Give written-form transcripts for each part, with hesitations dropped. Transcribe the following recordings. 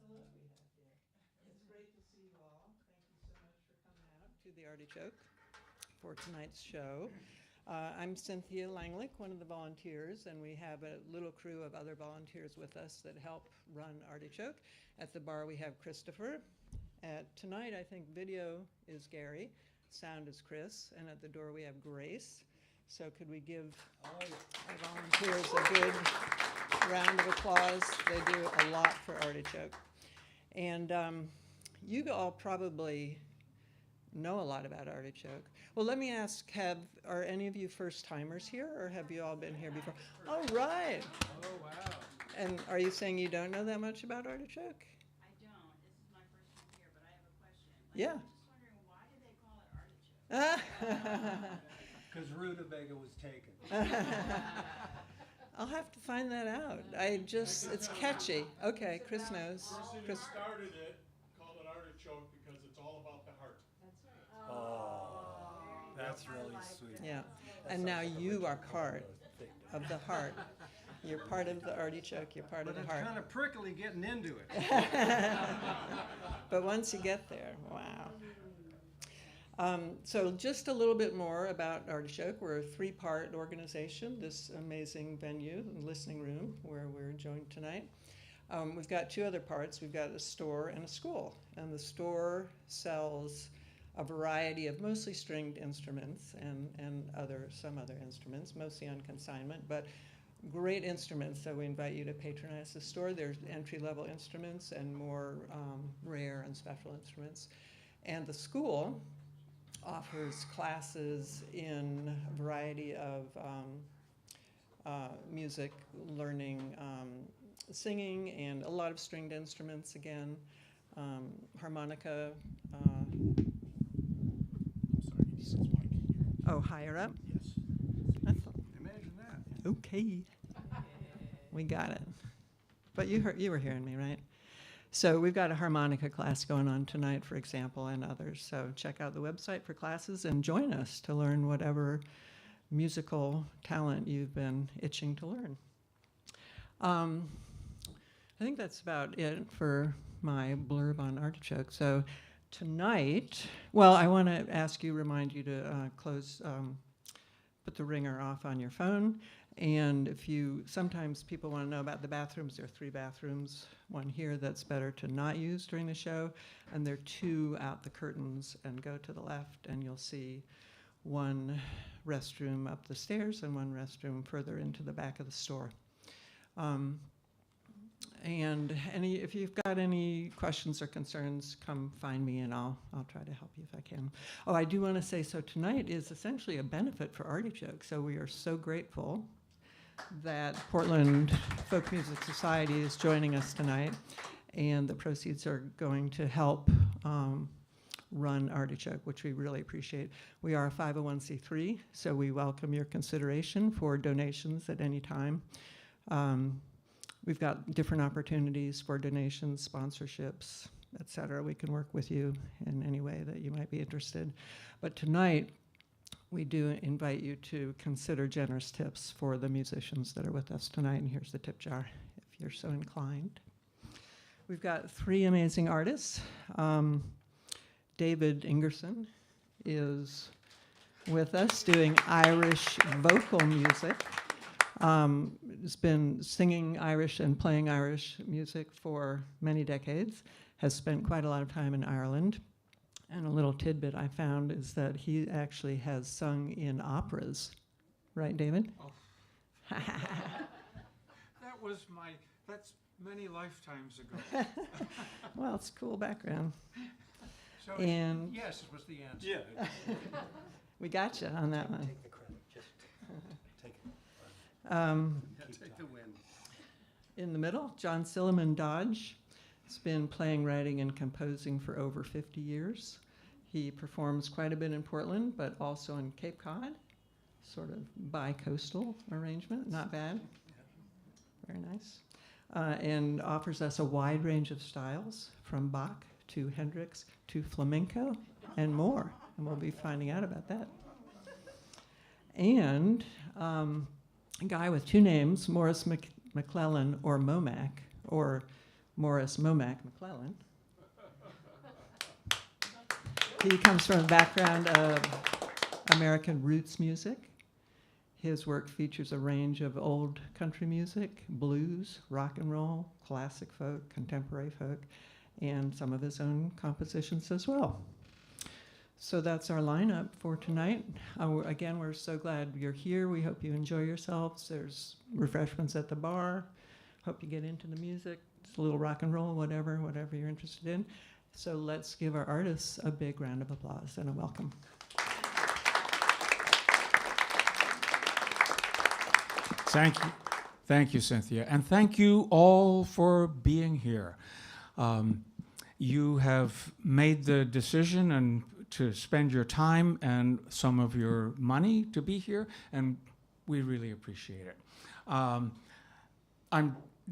Hello, we have here. It's great to see you all. Thank you so much for coming out to the Artichoke for tonight's show. I'm Cynthia Langlich, one of the volunteers, and we have a little crew of other volunteers with us that help run Artichoke. At the bar we have Christopher. Tonight I think video is Gary, sound is Chris, and at the door we have Grace. So could we give our volunteers a good round of applause? They do a lot for Artichoke. And you all probably know a lot about Artichoke. Well, let me ask, are any of you first-timers here, or have you all been here before? Oh, right. Oh, wow. And are you saying you don't know that much about Artichoke? I don't. This is my first time here, but I have a question. Yeah. I'm just wondering, why do they call it artichoke? Because rutabaga was taken. I'll have to find that out. It's catchy. Okay, Chris knows. The person who Chris. started it called it artichoke because it's all about the heart. Oh, that's really sweet. Yeah, and now you are part of the heart. You're part of the artichoke, you're part of the But heart. it's kind of prickly getting into it. But once you get there, wow. So just a little bit more about Artichoke. We're a 3-part organization, this amazing venue and listening room where we're joined tonight. We've got 2 other parts. We've got a store and a school. And the store sells a variety of mostly stringed instruments and some other instruments, mostly on consignment, but great instruments. So we invite you to patronize the store. There's entry-level instruments and more rare and special instruments. And the school offers classes in a variety of music, learning, singing, and a lot of stringed instruments again, harmonica. I'm sorry, he says mic here. Oh, higher up? Yes. Imagine that. Okay. We got it. But you were hearing me, right? So we've got a harmonica class going on tonight, for example, and others. So check out the website for classes and join us to learn whatever musical talent you've been itching to learn. I think that's about it for my blurb on Artichoke. So tonight, well, I want to remind you to put the ringer off on your phone. And sometimes people want to know about the bathrooms. There are 3 bathrooms, one here that's better to not use during the show, and there are 2 out the curtains, and go to the left and you'll see one restroom up the stairs and one restroom further into the back of the store. And if you've got any questions or concerns, come find me and I'll try to help you if I can. Oh, I do want to say, so tonight is essentially a benefit for Artichoke, so we are so grateful that Portland FolkMusic Society is joining us tonight, and the proceeds are going to help run Artichoke, which we really appreciate. We are a 501c3, so we welcome your consideration for donations at any time. We've got different opportunities for donations, sponsorships, et cetera. We can work with you in any way that you might be interested. But tonight, we do invite you to consider generous tips for the musicians that are with us tonight, and here's the tip jar if you're so inclined. We've got 3 amazing artists. David Ingerson is with us doing Irish vocal music. Has been singing Irish and playing Irish music for many decades, has spent quite a lot of time in Ireland. And a little tidbit I found is that he actually has sung in operas. Right, David? Oh. That's many lifetimes ago. Well, it's a cool background. So And yes was the answer. Yeah. we got you on that one. Take the credit. Just take it. Take the win. In the middle, John Silliman Dodge has been playing, writing, and composing for over 50 years. He performs quite a bit in Portland, but also in Cape Cod, sort of bi-coastal arrangement, not bad. Very nice. And offers us a wide range of styles, from Bach to Hendrix to flamenco and more. And we'll be finding out about that. And a guy with 2 names, McClellan or Momac, or Morris Momac McClellan. He comes from a background of American roots music. His work features a range of old country music, blues, rock and roll, classic folk, contemporary folk, and some of his own compositions as well. So that's our lineup for tonight. Again, we're so glad you're here. We hope you enjoy yourselves. There's refreshments at the bar. Hope you get into the music. It's a little rock and roll, whatever you're interested in. So let's give our artists a big round of applause and a welcome. Thank you, Cynthia, and thank you all for being here. You have made the decision and to spend your time and some of your money to be here, and we really appreciate it. I'm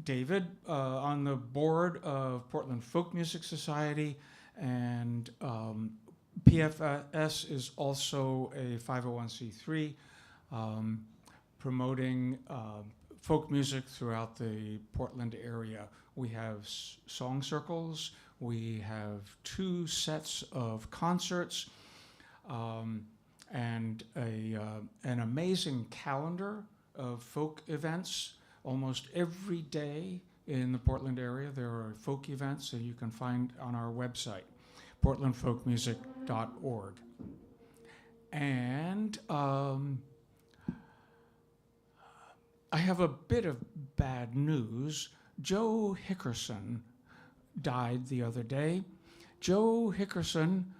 David, on the board of Portland FolkMusic Society, and PFS is also a 501c3 promoting folk music throughout the Portland area. We have song circles, we have 2 sets of concerts, and an amazing calendar of folk events. Almost every day in the Portland area there are folk events that you can find on our website, portlandfolkmusic.org. And I have a bit of bad news. Joe Hickerson died the other day. Joe Hickerson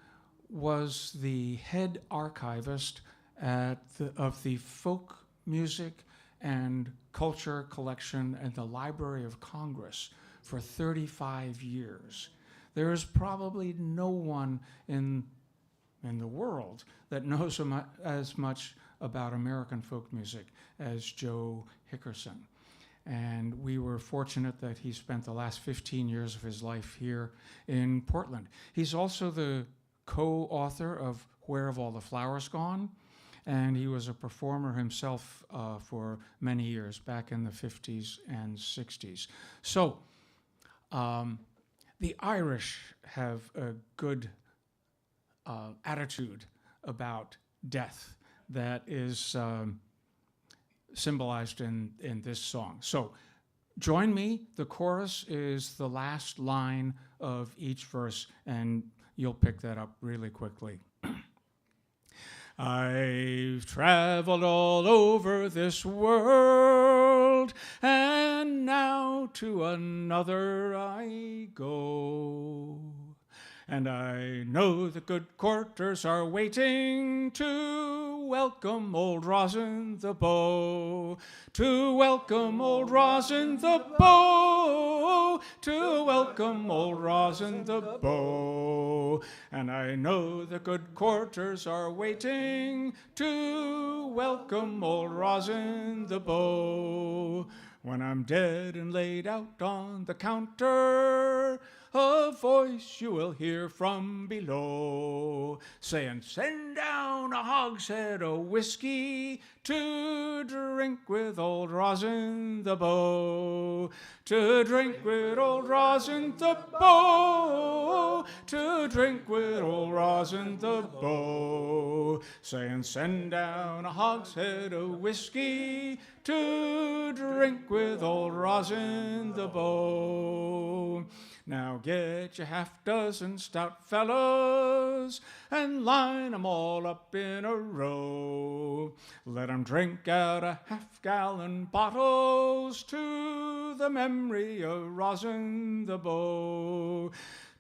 was the head archivist of the folk music and culture collection at the Library of Congress for 35 years. There is probably no one in the world that knows as much about American folk music as Joe Hickerson. And we were fortunate that he spent the last 15 years of his life here in Portland. He's also the co-author of Where Have All the Flowers Gone? And he was a performer himself for many years, back in the 50s and 60s. So the Irish have a good attitude about death that is symbolized in this song. So join me. The chorus is the last line of each verse, and you'll pick that up really quickly. I've traveled all over this world, and now to another I go. And I know the good quarters are waiting to welcome old Rosin the Bow, to welcome old Rosin the Bow, to welcome old Rosin the Bow. And I know the good quarters are waiting to welcome old Rosin the Bow. When I'm dead and laid out on the counter, a voice you will hear from below, saying, send down a hogshead of whiskey to drink with old Rosin the Bow, to drink with old Rosin the Bow, to drink with old Rosin the Bow, saying, send down a hogshead of whiskey to drink with old Rosin the Bow. Now get your half-dozen stout fellows and line 'em all up in a row. Let 'em drink out of half-gallon bottles to the memory of Rosin the Bow.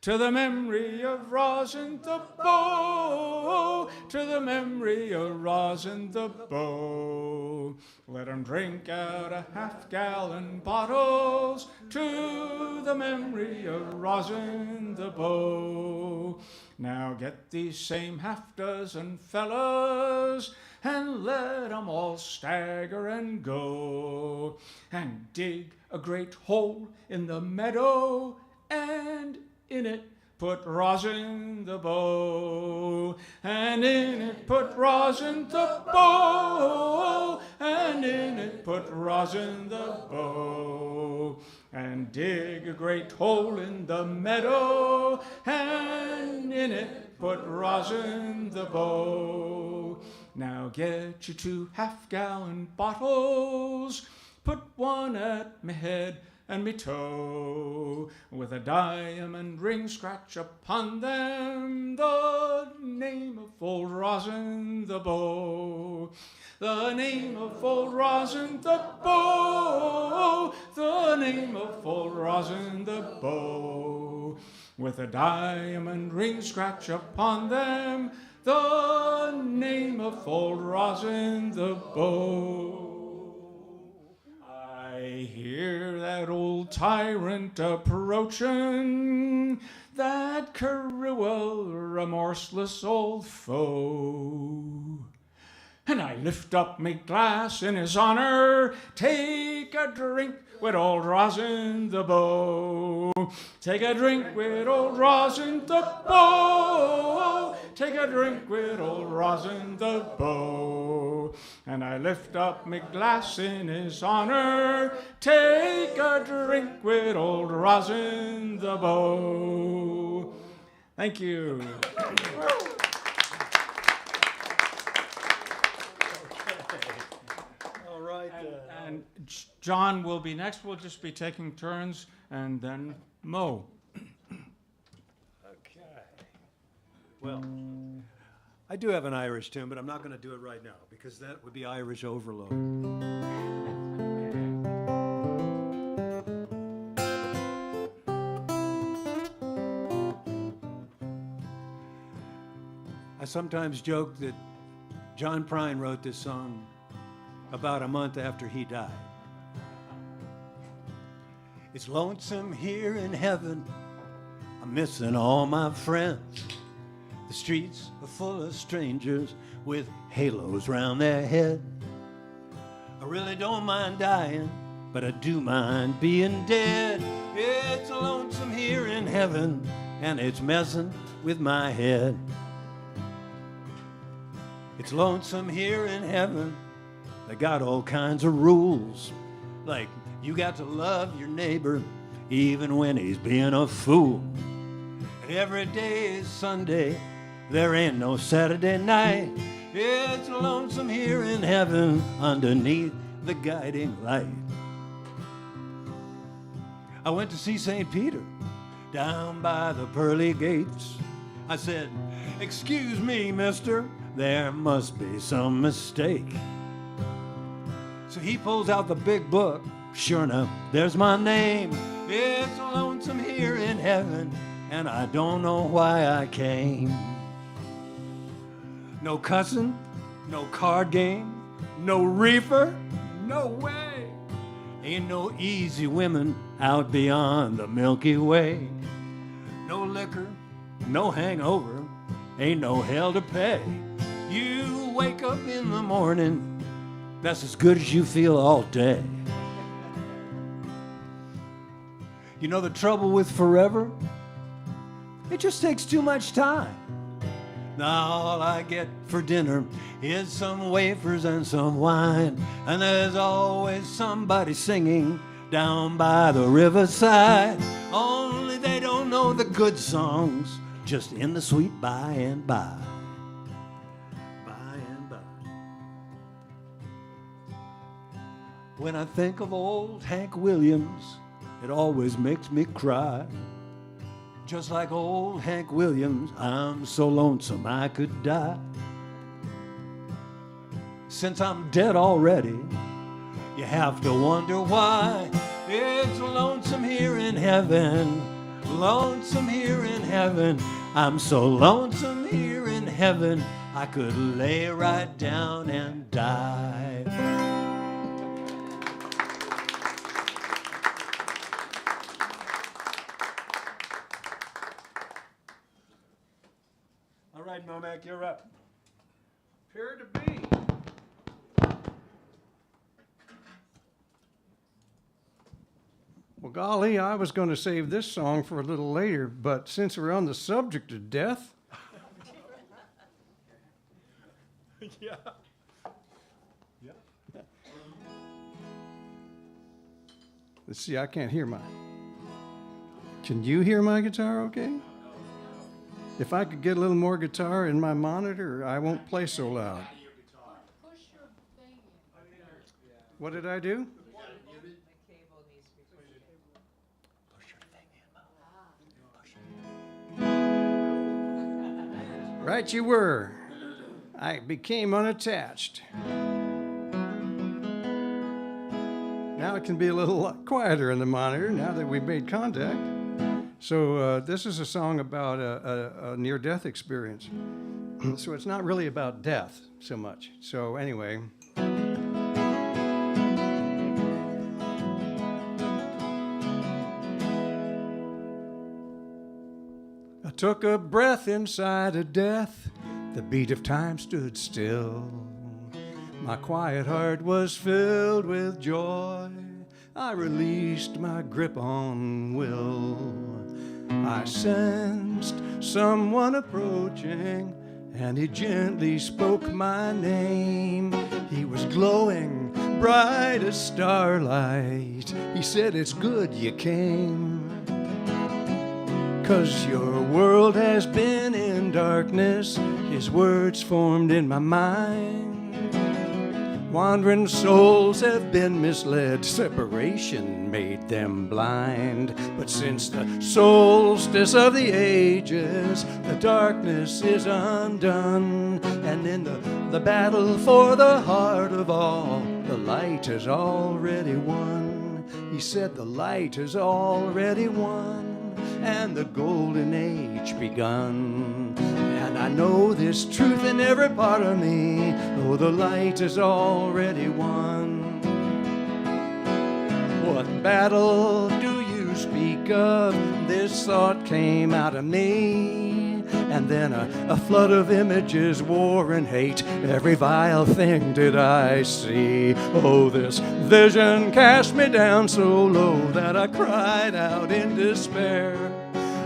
To the memory of Rosin the Bow, to the memory of Rosin the Bow. Let 'em drink out of half-gallon bottles to the memory of Rosin the Bow. Now get these same half-dozen fellas and let 'em all stagger and go, and dig a great hole in the meadow, and in it put Rosin the Bow, and in it put Rosin the Bow, and in it put Rosin the Bow. go and dig a great hole in the meadow, and in it put rosin the bow. Now get you 2 half-gallon bottles, put one at me head and me toe, with a diamond ring scratch upon them the name of old Rosin the Bow. The name of old Rosin the Bow, the name of old Rosin the Bow, with a diamond ring scratch upon them the name of old Rosin the Bow. I hear that old tyrant approaching, that cruel, remorseless old foe. And I lift up me glass in his honor, take a drink with old Rosin the Bow. Take a drink with old Rosin the Bow. Take a drink with old Rosin the Bow. And I lift up me glass in his honor, take a drink with old Rosin the Bow. Thank you. All right. And John will be next. We'll just be taking turns, and then Mo. Okay. Well, I do have an Irish tune, but I'm not going to do it right now because that would be Irish overload. I sometimes joke that John Prine wrote this song about a month after he died. It's lonesome here in heaven, I'm missing all my friends. The streets are full of strangers with halos round their head. I really don't mind dying, but I do mind being dead. It's lonesome here in heaven, and it's messing with my head. It's lonesome here in heaven, they got all kinds of rules, like you got to love your neighbor even when he's being a fool. And every day is Sunday, there ain't no Saturday night. It's lonesome here in heaven underneath the guiding light. I went to see St. Peter down by the pearly gates. I said, "Excuse me, mister, there must be some mistake." So he pulls out the big book. Sure enough, there's my name. It's lonesome here in heaven, and I don't know why I came. No cussing, no card game, no reefer, no way. Ain't no easy women out beyond the Milky Way. No liquor, no hangover, ain't no hell to pay. You wake up in the morning, that's as good as you feel all day. You know the trouble with forever? It just takes too much time. Now all I get for dinner is some wafers and some wine, and there's always somebody singing down by the riverside. Only they don't know the good songs, just in the sweet by and by. By and by. When I think of old Hank Williams, it always makes me cry. Just like old Hank Williams, I'm so lonesome I could die. Since I'm dead already, you have to wonder why. It's lonesome here in heaven, lonesome here in heaven. I'm so lonesome here in heaven, I could lay right down and die. All right, Momac, you're up. Appear to be. Well, golly, I was going to save this song for a little later, but since we're on the subject of death. Yeah. Let's see, I can't hear mine. Can you hear my guitar okay? If I could get a little more guitar in my monitor, I won't play so loud. What did I do? Right you were. I became unattached. Now it can be a little quieter in the monitor now that we've made contact. So this is a song about a near-death experience. So it's not really about death so much. So anyway. I took a breath inside of death. The beat of time stood still. My quiet heart was filled with joy. I released my grip on will. I sensed someone approaching, and he gently spoke my name. He was glowing bright as starlight. He said, "It's good you came, 'cause your world has been in darkness." His words formed in my mind. Wandering souls have been misled. Separation made them blind. But since the solstice of the ages, the darkness is undone. And in the battle for the heart of all, the light has already won. He said the light has already won, and the golden age begun. And I know this truth in every part of me. Oh, the light is already won. What battle do you speak of? This thought came out of me. And then a flood of images, war and hate. Every vile thing did I see. Oh, this vision cast me down so low that I cried out in despair.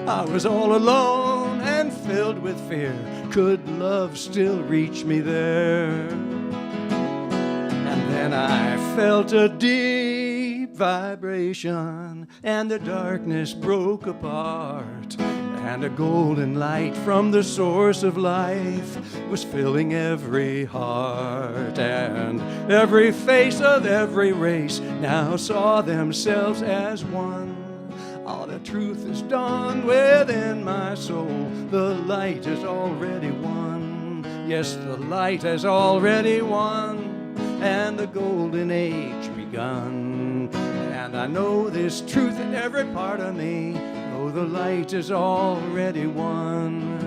I was all alone and filled with fear. Could love still reach me there? And then I felt a deep vibration, and the darkness broke apart. And a golden light from the source of life was filling every heart. And every face of every race now saw themselves as one. All the truth is dawned within my soul. The light has already won. Yes, the light has already won, and the golden age begun. And I know this truth in every part of me. Oh, the light has already won.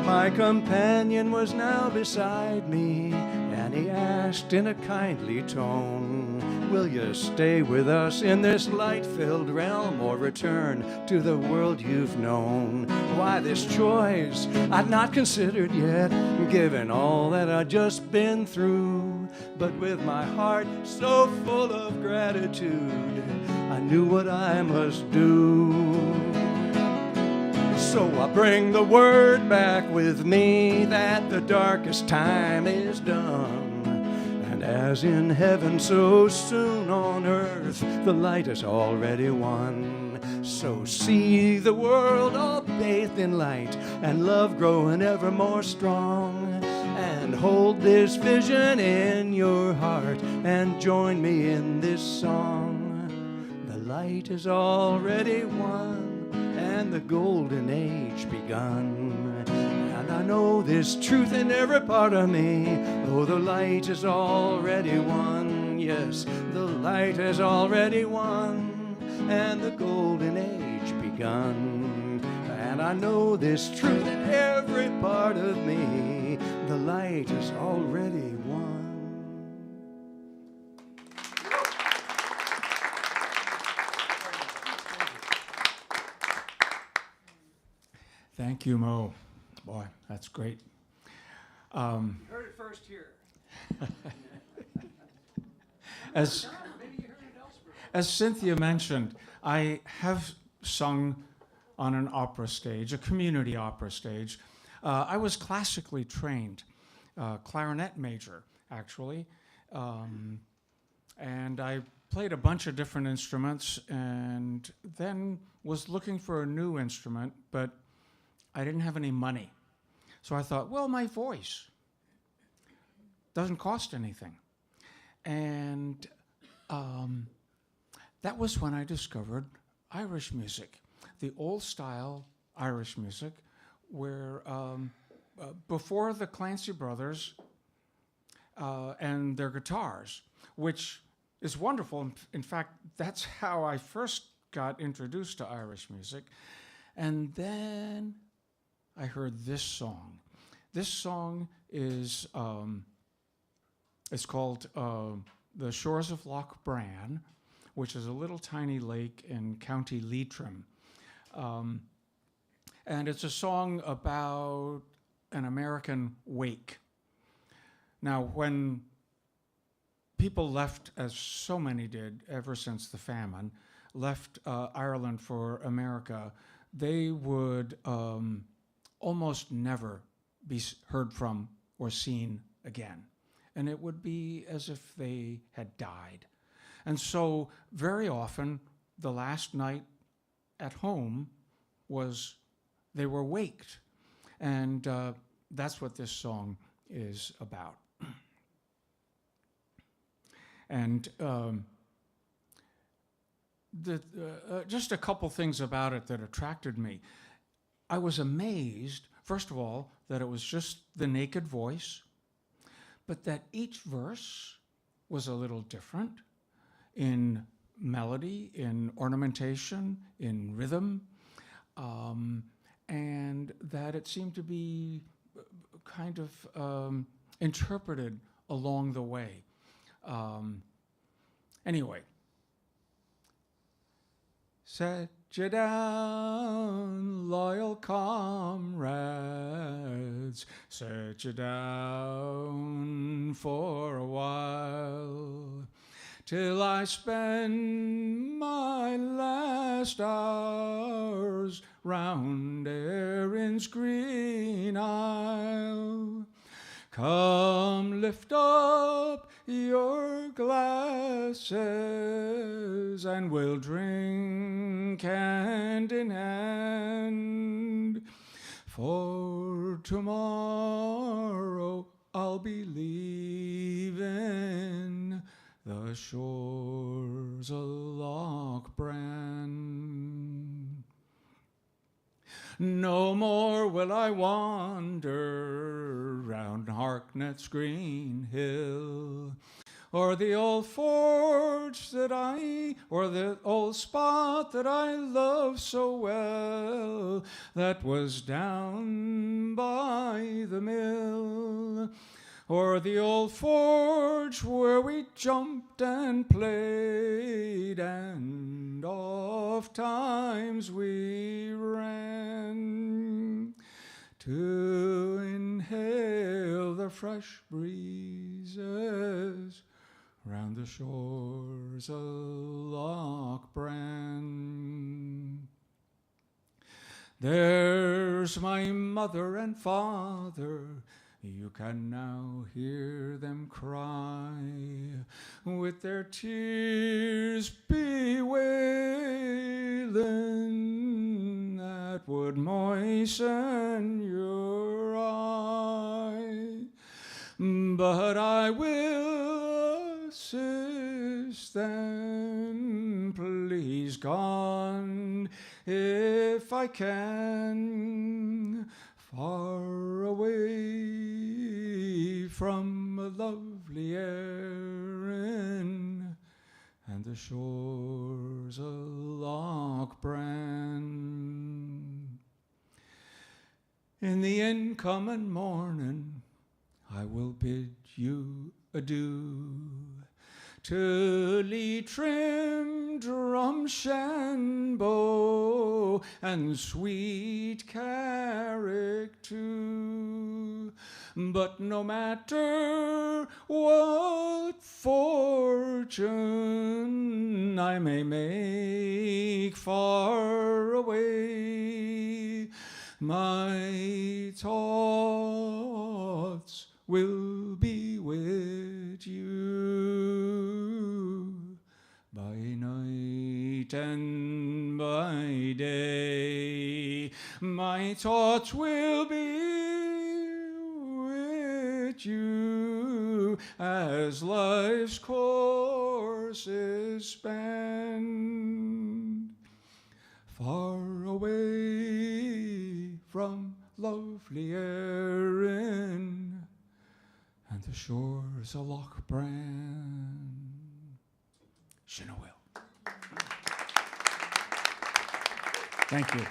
My companion was now beside me, and he asked in a kindly tone, "Will you stay with us in this light-filled realm, or return to the world you've known?" Why, this choice I'd not considered yet, given all that I'd just been through. But with my heart so full of gratitude, I knew what I must do. So I bring the word back with me that the darkest time is done. And as in heaven, so soon on earth, the light has already won. So see the world all bathed in light, and love growing ever more strong. And hold this vision in your heart, and join me in this song. The light has already won, and the golden age begun. And I know this truth in every part of me. Oh, the light has already won. Yes, the light has already won, and the golden age begun. And I know this truth in every part of me. The light has already won. Thank you, Mo. Boy, that's great. Heard it first here. As Cynthia mentioned, I have sung on an opera stage, a community opera stage. I was classically trained, clarinet major, actually. And I played a bunch of different instruments and then was looking for a new instrument, but I didn't have any money. So I thought, well, my voice doesn't cost anything. And that was when I discovered Irish music, the old style Irish music, where before the Clancy Brothers and their guitars, which is wonderful. In fact, that's how I first got introduced to Irish music. And then I heard this song. This song is it's called The Shores of Loch Bran, which is a little tiny lake in County Leitrim. And it's a song about an American wake. Now, when people left, as so many did ever since the famine, left Ireland for America, they would almost never be heard from or seen again. And it would be as if they had died. And so very often, the last night at home was they were waked. And that's what this song is about. And just a couple things about it that attracted me. I was amazed, first of all, that it was just the naked voice, but that each verse was a little different in melody, in ornamentation, in rhythm, and that it seemed to be kind of interpreted along the way. Anyway, set you down, loyal comrades, set you down for a while, till I spend my last hours round Erin's green isle. Come lift up your glasses and we'll drink hand in hand. For tomorrow I'll be leaving the shores of Loch Bran. No more will I wander round Harknet's green hill, or the old forge or the old spot that I love so well, that was down by the mill. Or the old forge where we jumped and played, and oft times we ran to inhale the fresh breezes round the shores of Loch Bran. There's my mother and father, you can now hear them cry, with their tears bewailing that would moisten your eye. But I will assist them, please God, if I can, far away from a lovely Erin and the shores of Loch Bran. In the incoming morning, I will bid you adieu to Leitrim, Drumshanbo, and sweet Carrick too. But no matter what fortune I may make far away, my thoughts will be with you night and by day, my thoughts will be with you as life's courses span. Far away from lovely Erin and the shores of Loch Bran. Shinawil. Thank you.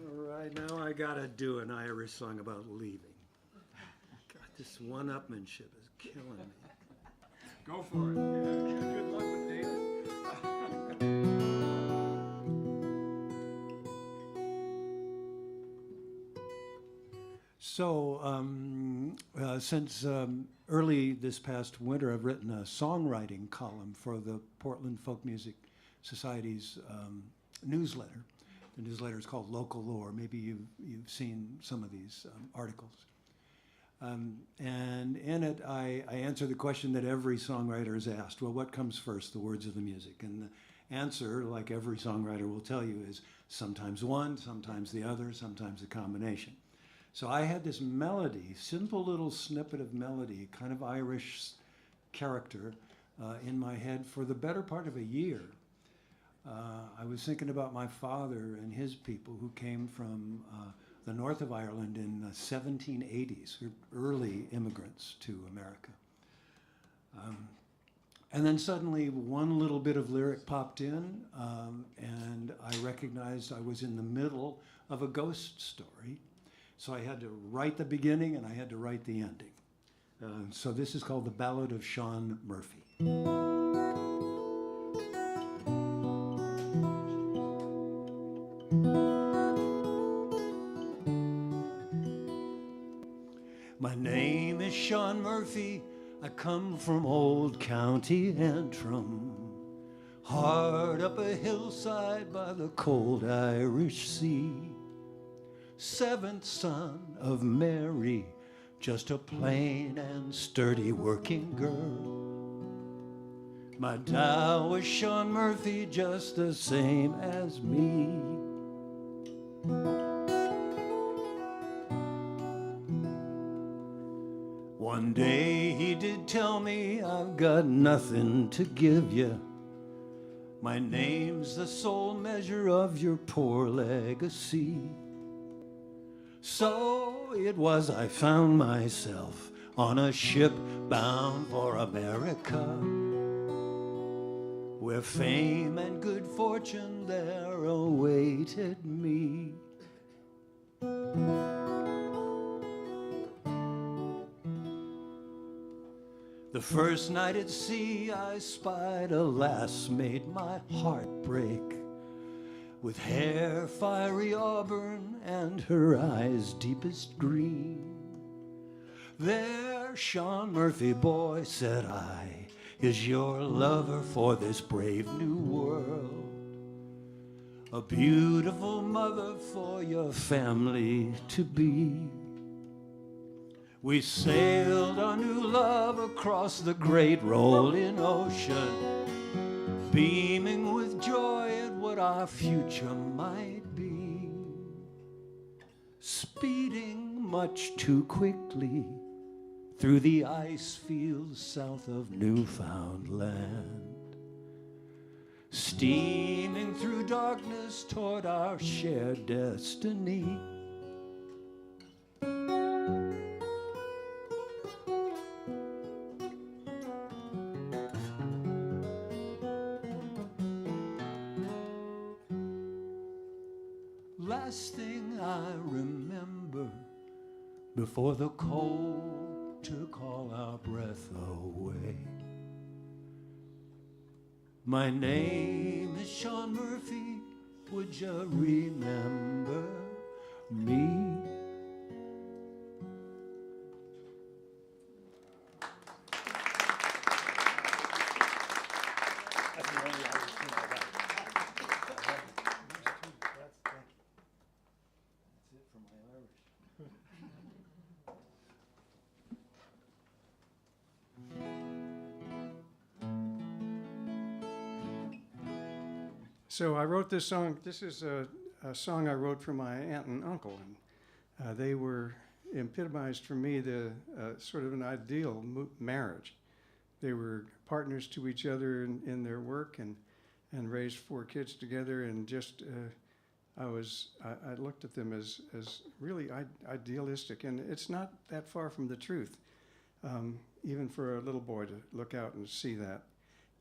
All right, now I gotta do an Irish song about leaving. God, this one-upmanship is killing me. Go for it. Good luck with David. So, since early this past winter, I've written a songwriting column for the Portland FolkMusic Society's newsletter. The newsletter is called Local Lore. Maybe you've seen some of these articles. And in it, I answer the question that every songwriter is asked. Well, what comes first, the words or the music? And the answer, like every songwriter will tell you, is sometimes one, sometimes the other, sometimes a combination. So I had this melody, simple little snippet of melody, kind of Irish character in my head for the better part of a year. I was thinking about my father and his people who came from the north of Ireland in the 1780s, early immigrants to America. And then suddenly one little bit of lyric popped in, and I recognized I was in the middle of a ghost story. So I had to write the beginning and I had to write the ending. So this is called The Ballad of Sean Murphy. My name is Sean Murphy. I come from old County Antrim, hard up a hillside by the cold Irish Sea. Seventh son of Mary, just a plain and sturdy working girl. My dad was Sean Murphy, just the same as me. One day he did tell me, I've got nothing to give you. My name's the sole measure of your poor legacy. So it was I found myself on a ship bound for America, where fame and good fortune there awaited me. The first night at sea I spied a lass made my heart break, with hair fiery auburn and her eyes deepest green. There, Sean Murphy, boy, said I, is your lover for this brave new world. A beautiful mother for your family to be. We sailed our new love across the great rolling ocean, beaming with joy at what our future might be. Speeding much too quickly through the ice fields south of Newfoundland, steaming through darkness toward our shared destiny. Last thing I remember before the cold took all our breath away. My name is Sean Murphy, would you remember me? So I wrote this song. This is a song I wrote for my aunt and uncle, and they were epitomized for me the sort of an ideal marriage. They were partners to each other in their work and raised 4 kids together, and just I looked at them as really idealistic, and it's not that far from the truth, even for a little boy to look out and see that.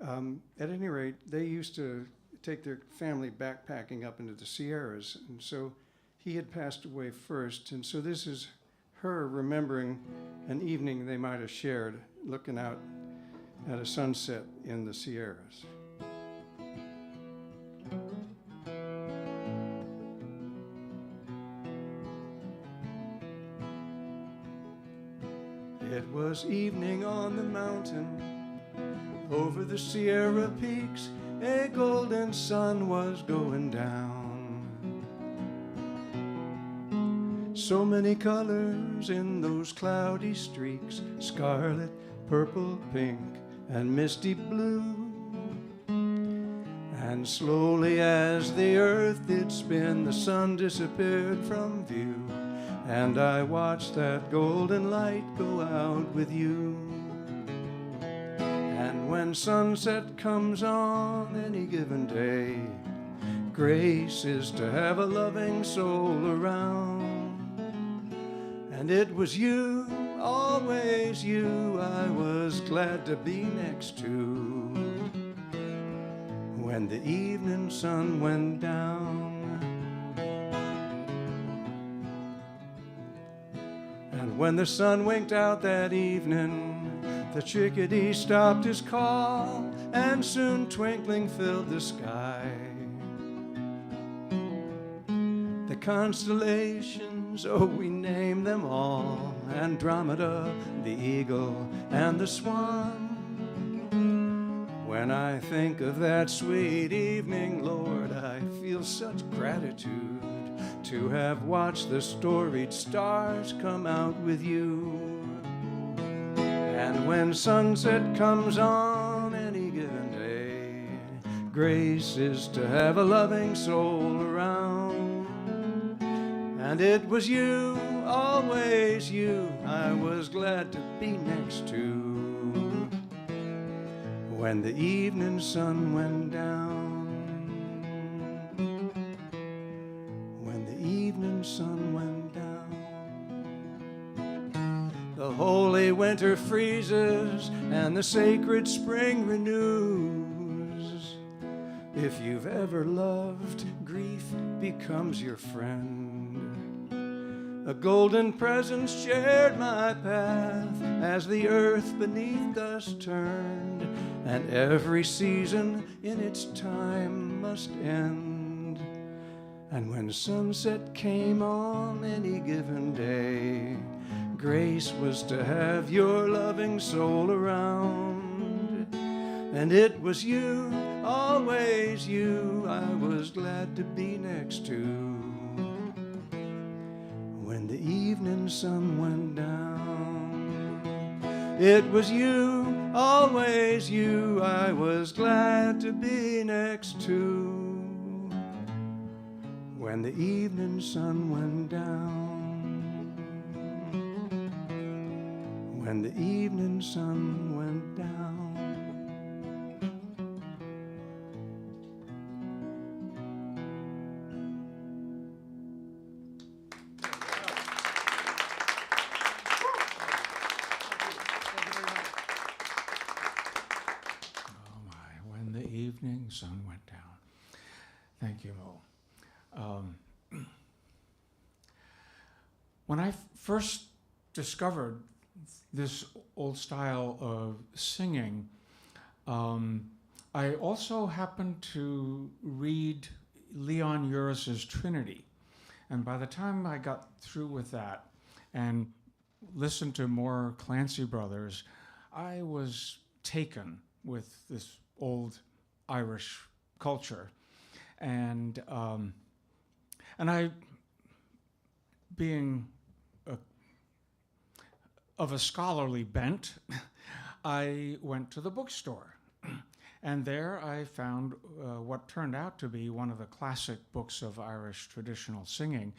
At any rate, they used to take their family backpacking up into the Sierras, and so he had passed away first, and so this is her remembering an evening they might have shared looking out at a sunset in the Sierras. It was evening on the mountain, over the Sierra peaks, a golden sun was going down. So many colors in those cloudy streaks, scarlet, purple, pink, and misty blue. And slowly as the earth did spin, the sun disappeared from view, and I watched that golden light go out with you. And when sunset comes on any given day, grace is to have a loving soul around. And it was you, always you, I was glad to be next to when the evening sun went down. And when the sun winked out that evening, the chickadee stopped his call, and soon twinkling filled the sky. The constellations, oh, we name them all, Andromeda, the eagle, and the swan. When I think of that sweet evening, Lord, I feel such gratitude to have watched the storied stars come out with you. And when sunset comes on any given day, grace is to have a loving soul around. And it was you, always you, I was glad to be next to when the evening sun went down. When the evening sun went down. The holy winter freezes and the sacred spring renews. If you've ever loved, grief becomes your friend. A golden presence shared my path as the earth beneath us turned, and every season in its time must end. And when sunset came on any given day, grace was to have your loving soul around. And it was you, always you, I was glad to be next to when the evening sun went down. It was you, always you, I was glad to be next to when the evening sun went down. When the evening sun went down. Evening sun went down. Thank you, Mo. When I first discovered this old style of singing, I also happened to read Leon Uris's Trinity. And by the time I got through with that and listened to more Clancy Brothers, I was taken with this old Irish culture, and I, being of a scholarly bent, I went to the bookstore, And there I found what turned out to be one of the classic books of Irish traditional singing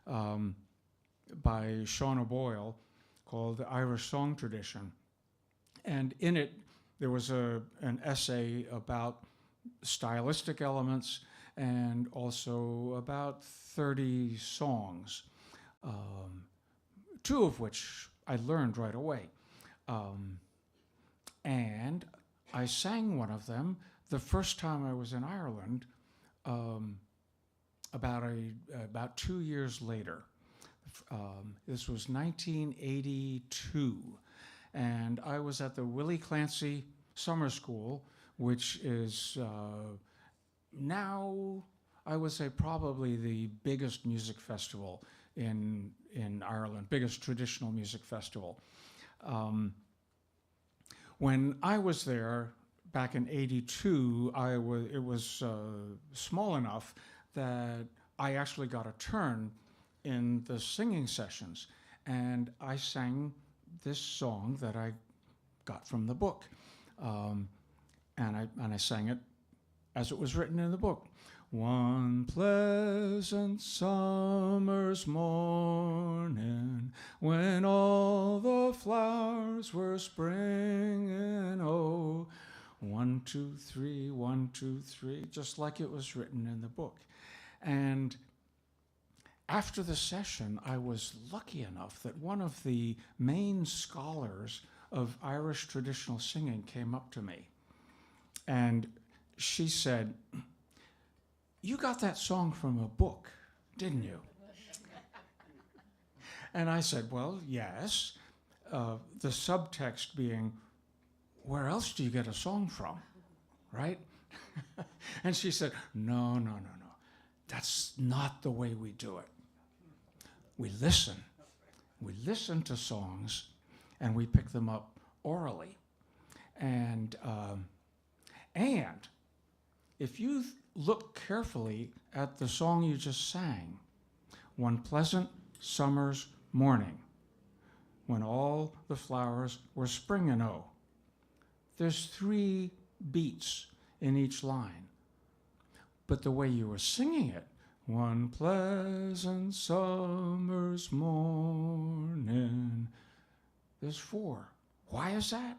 by Sean O'Boyle called The Irish Song Tradition. And in it, there was an essay about stylistic elements and also about 30 songs, two of which I learned right away. And I sang one of them the first time I was in Ireland, about 2 years later. This was 1982, and I was at the Willie Clancy Summer School, which is now, I would say, probably the biggest music festival in Ireland, biggest traditional music festival. When I was there back in '82, it was small enough that I actually got a turn in the singing sessions, and I sang this song that I got from the book, and I sang it as it was written in the book. One pleasant summer's morning, when all the flowers were springing, oh, 1, 2, 3, 1, 2, 3, just like it was written in the book. And after the session, I was lucky enough that one of the main scholars of Irish traditional singing came up to me, and she said, "You got that song from a book, didn't you?" And I said, "Well, yes." The subtext being, where else do you get a song from, right? And she said, no. That's not the way we do it. We listen. We listen to songs, and we pick them up orally. And if you look carefully at the song you just sang, One Pleasant Summer's Morning, when all the flowers were springin', oh, there's 3 beats in each line. But the way you were singing it, one pleasant summer's morning, there's 4. Why is that?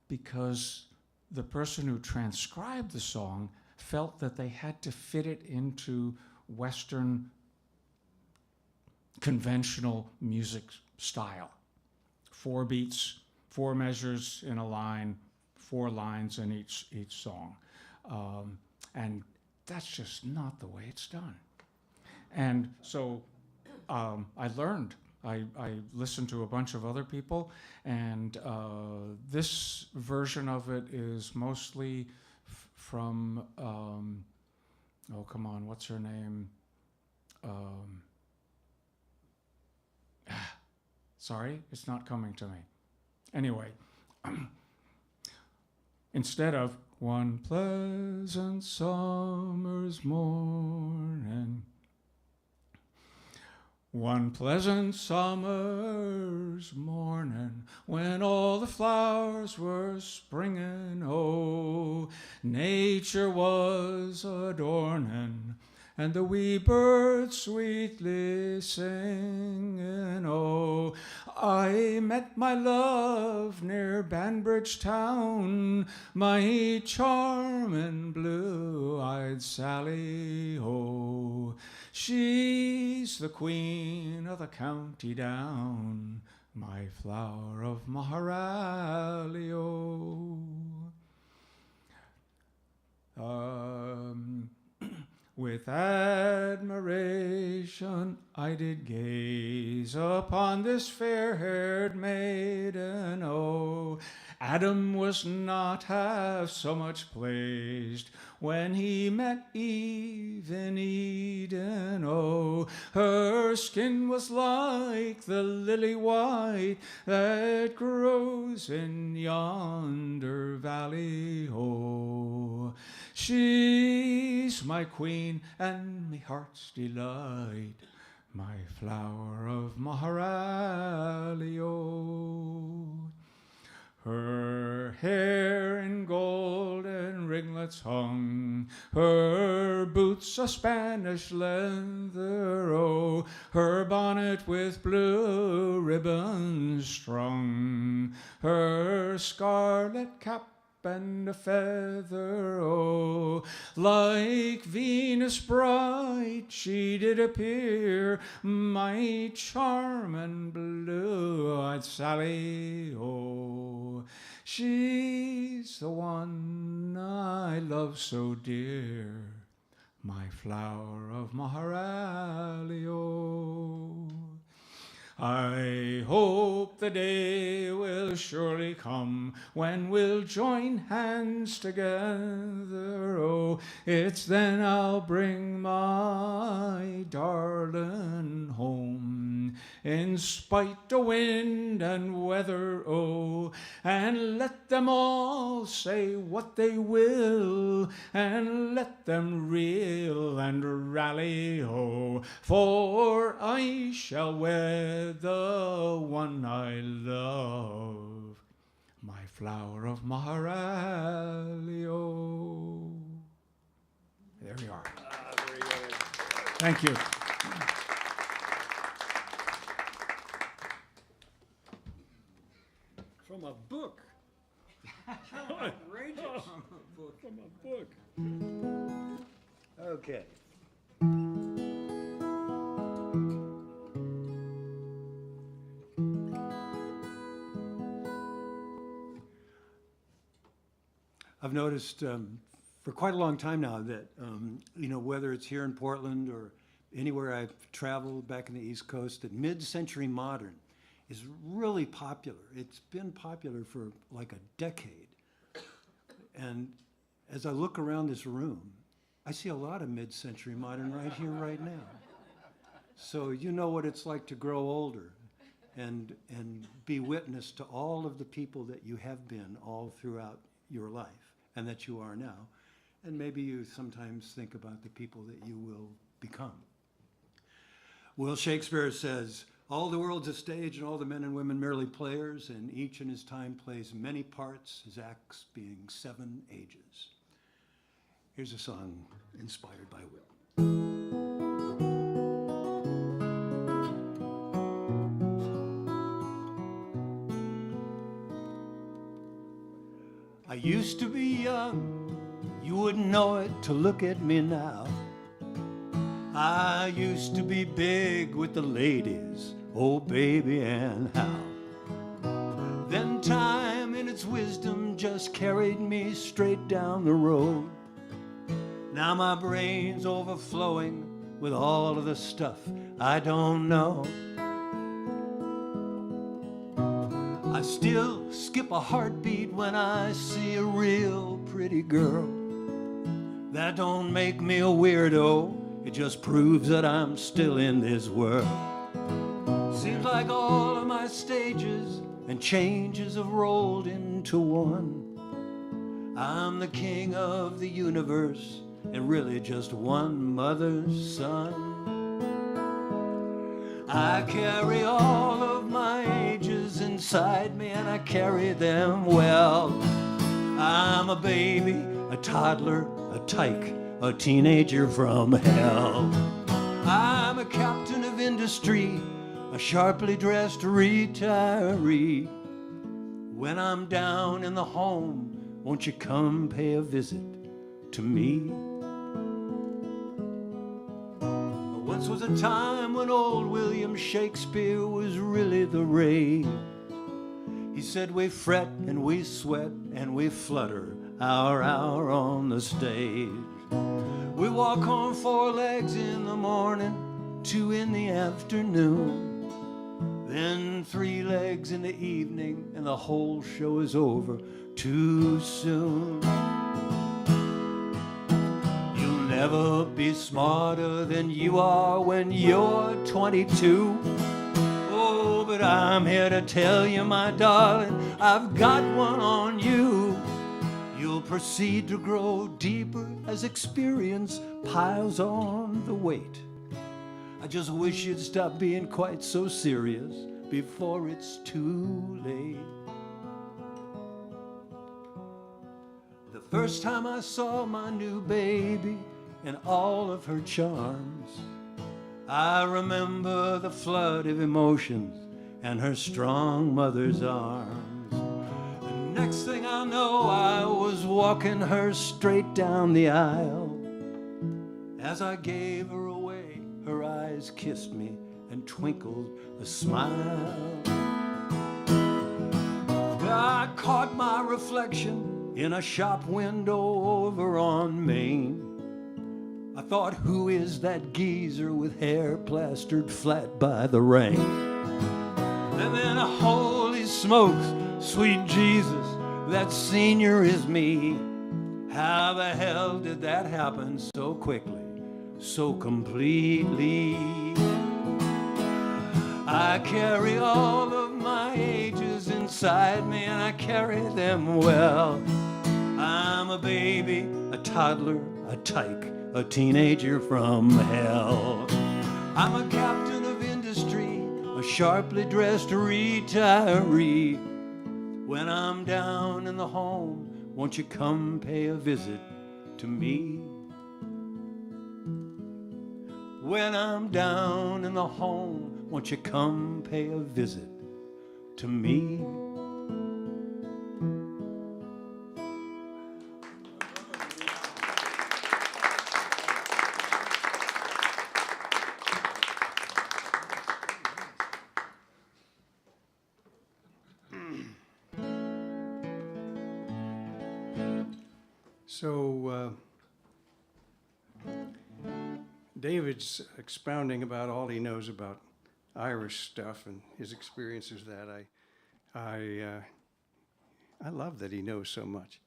Because the person who transcribed the song felt that they had to fit it into Western conventional music style. 4 beats, 4 measures in a line, 4 lines in each song. And that's just not the way it's done. And so I learned. I listened to a bunch of other people, and this version of it is mostly from, oh, come on, what's her name? Sorry, it's not coming to me. Anyway, instead of one pleasant summer's morning, one pleasant summer's morning, when all the flowers were springing, oh, nature was adorning, and the wee birds sweetly singing, oh, I met my love near Banbridge town, my charming blue-eyed Sally, oh, she's the queen of the county down, my flower of Maharally, oh. With admiration I did gaze upon this fair-haired maiden, oh, Adam was not half so much pleased when he met Eve in Eden, oh, her skin was like the lily white that grows in yonder valley, oh, she's my queen and me heart's delight, my flower of Maharally, oh. Her hair in golden ringlets hung, her boots a Spanish leather, oh, her bonnet with blue ribbons strung, her scarlet cap and a feather, oh, like Venus bright she did appear, my charming blue-eyed Sally, oh, she's the one I love so dear, my flower of Maharali, oh. I hope the day will surely come when we'll join hands together. Oh, it's then I'll bring my darling home, in spite of wind and weather, oh, and let them all say what they will, and let them reel and rally, oh, for I shall wed the one I love, my flower of Maharali, oh. There we are. Very good. Thank you. From a book. Outrageous. From a book. Okay. I've noticed for quite a long time now that, whether it's here in Portland or anywhere I've traveled back in the East Coast, that mid-century modern is really popular. It's been popular for like a decade. And as I look around this room, I see a lot of mid-century modern right here, right now. So you know what it's like to grow older and be witness to all of the people that you have been all throughout your life and that you are now. And maybe you sometimes think about the people that you will become. Will Shakespeare says, all the world's a stage and all the men and women merely players, and each in his time plays many parts, his acts being 7 ages. Here's a song inspired by Will. I used to be young, you wouldn't know it to look at me now. I used to be big with the ladies, oh baby, and how. Then time in its wisdom just carried me straight down the road. Now my brain's overflowing with all of the stuff I don't know. I still skip a heartbeat when I see a real pretty girl. That don't make me a weirdo, it just proves that I'm still in this world. Seems like all of my stages and changes have rolled into one. I'm the king of the universe and really just one mother's son. I carry all of my ages inside me and I carry them well. I'm a baby, a toddler, a tyke, a teenager from hell. I'm a captain of industry, a sharply dressed retiree. When I'm down in the home, won't you come pay a visit to me? Once was a time when old William Shakespeare was really the rage. He said we fret and we sweat and we flutter hour on the stage. We walk on 4 legs in the morning, 2 in the afternoon, then 3 legs in the evening, and the whole show is over too soon. You'll never be smarter than you are when you're 22. Oh, but I'm here to tell you, my darling, I've got one on you. You'll proceed to grow deeper as experience piles on the weight. I just wish you'd stop being quite so serious before it's too late. The First time I saw my new baby and all of her charms, I remember the flood of emotions and her strong mother's arms. And next thing I know, I was walking her straight down the aisle. As I gave her away, her eyes kissed me and twinkled a smile. I caught my reflection in a shop window over on Main. I thought, who is that geezer with hair plastered flat by the rain? And then, holy smokes, sweet Jesus, that senior is me. How the hell did that happen so quickly, so completely? I carry all of my ages inside me, and I carry them well. I'm a baby, a toddler, a tyke, a teenager from hell. I'm a captain of industry, a sharply dressed retiree. When I'm down in the home, won't you come pay a visit to me? When I'm down in the home, won't you come pay a visit to me? So, David's expounding about all he knows about Irish stuff and his experiences with that. I love that he knows so much.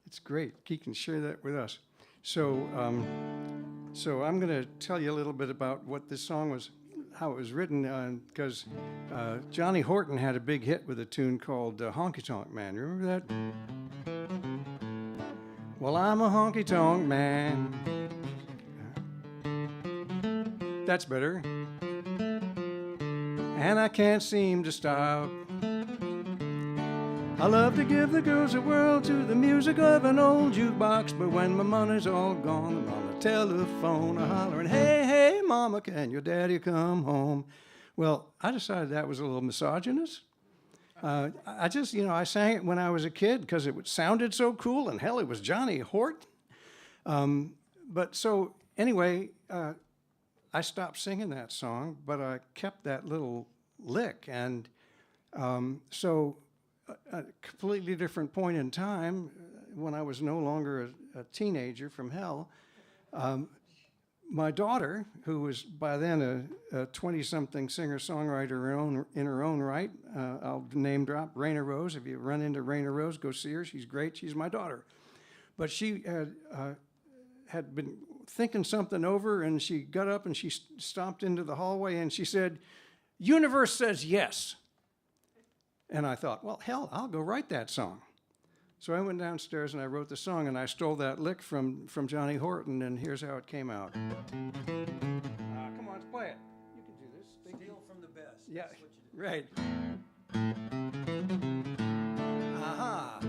It's great. He can share that with us. So I'm going to tell you a little bit about what this song was, how it was written, because Johnny Horton had a big hit with a tune called Honky Tonk Man. You remember that? Well, I'm a honky tonk man. That's better. And I can't seem to stop. I love to give the girls a whirl to the music of an old jukebox, but when my money's all gone, I'm on the telephone hollering, hey, hey, mama, can your daddy come home? Well, I decided that was a little misogynist. I just, I sang it when I was a kid because it sounded so cool, and hell, it was Johnny Horton. But so, anyway, I stopped singing that song, but I kept that little lick. And so, a completely different point in time, when I was no longer a teenager from hell, my daughter, who was by then a 20-something singer-songwriter in her own right, I'll name drop Raina Rose. If you run into Raina Rose, go see her. She's great. She's my daughter. But she had been thinking something over, and she got up and she stomped into the hallway, and she said, "Universe says yes." And I thought, well, hell, I'll go write that song. So I went downstairs and I wrote the song, and I stole that lick from Johnny Horton, and here's how it came out. Come on, let's play it. You can do this. Steal from the best. Yeah, right. Aha.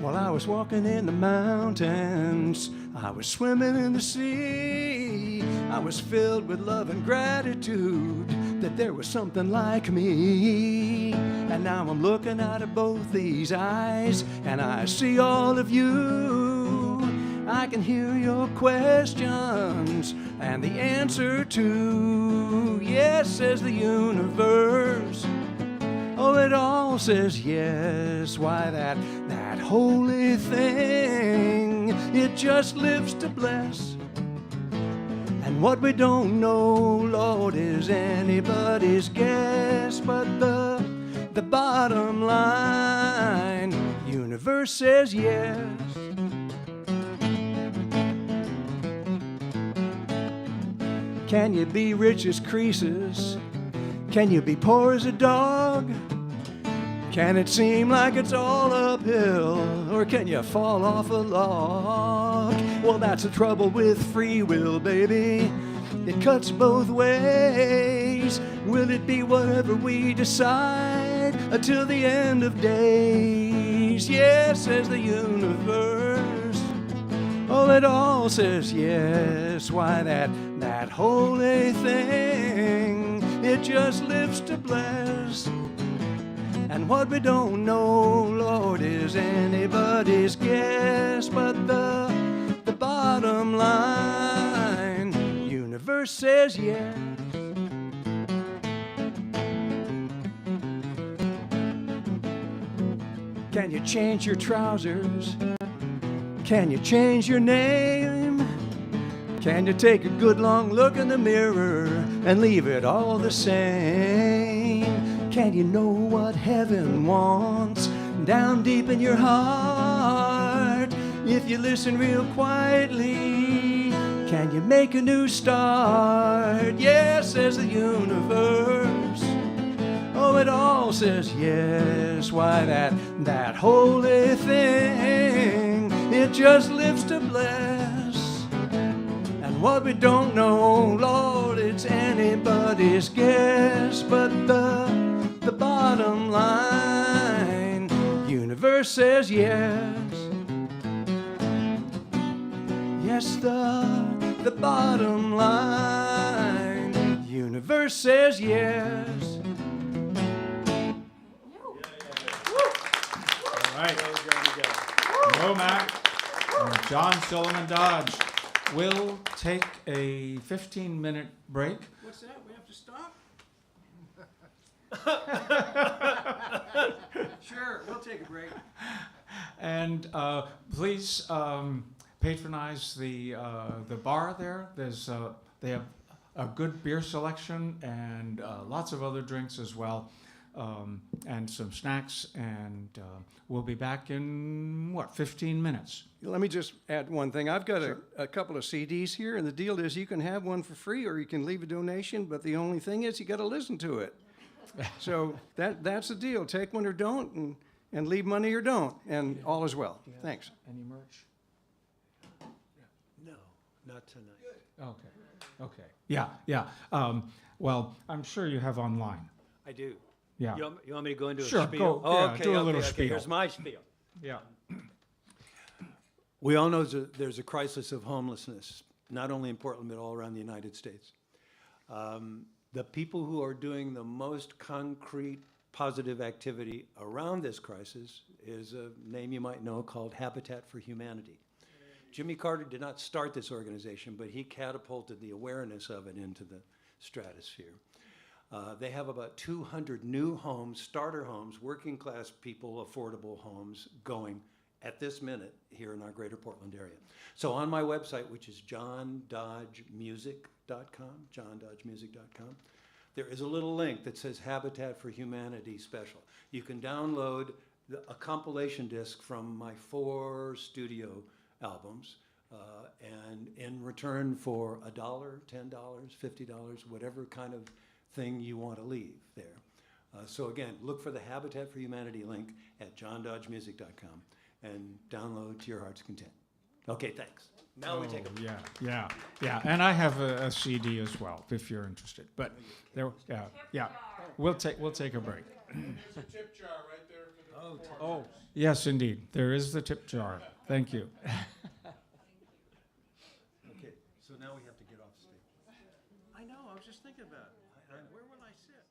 While I was walking in the mountains, I was swimming in the sea. I was filled with love and gratitude that there was something like me. And now I'm looking out of both these eyes, and I see all of you. I can hear your questions and the answer to yes, says the universe. Oh, it all says yes. Why, that holy thing, it just lives to bless. And what we don't know, Lord, is anybody's guess. But the bottom line, universe says yes. Can you be rich as Croesus? Can you be poor as a dog? Can it seem like it's all uphill, or can you fall off a log? Well, that's the trouble with free will, baby. It cuts both ways. days? Will it be whatever we decide until the end of days? Yes, says the universe. Oh, it all says yes. Why, that holy thing, it just lives to bless. And what we don't know, Lord, is anybody's guess. But the bottom line, universe says yes. Can you change your trousers? Can you change your name? Can you take a good long look in the mirror and leave it all the same? Can you know what heaven wants down deep in your heart? If you listen real quietly, can you make a new start? Yes, says the universe. Oh, it all says yes. Why, that holy thing, it just lives to bless. And what we don't know, Lord, it's anybody's guess. But the bottom line, universe says yes. Yes, the bottom line, universe says yes. All right. Mac and John Silliman Dodge. We'll take a 15-minute break. What's that? We have to stop? Sure, we'll take a break. And please patronize the bar there. They have a good beer selection and lots of other drinks as well, and some snacks. And we'll be back in 15 minutes. Let me just add one thing. I've got a couple of CDs here, and the deal is you can have one for free or you can leave a donation, but the only thing is you got to listen to it. So that's the deal. Take one or don't, and leave money or don't, and all is well. Thanks. Any merch? No, not tonight. Okay. Yeah. Well, I'm sure you have online. I do. Yeah. You want me to go into Sure, a spiel? go, yeah, do a little okay. spiel. Here's my spiel. Yeah. We all know there's a crisis of homelessness, not only in Portland, but all around the United States. The people who are doing the most concrete, positive activity around this crisis is a name you might know called Habitat for Humanity. Jimmy Carter did not start this organization, but he catapulted the awareness of it into the stratosphere. They have about 200 new homes, starter homes, working class people, affordable homes going at this minute here in our greater Portland area. So on my website, which is johndodgemusic.com, there is a little link that says Habitat for Humanity Special. You can download a compilation disc from my 4 studio albums, and in return for $1, $10, $50, whatever kind of thing you want to leave there. So again, look for the Habitat for Humanity link at johndodgemusic.com and download to your heart's content. Okay, thanks. Now we take a break. Yeah. And I have a CD as well, if you're interested. But there, yeah. We'll take a break. There's a tip jar right there for the Oh, yes, indeed. There is the tip jar. Thank you. Okay, so now we have to get off stage. I know, I was just thinking about it. Where will I sit?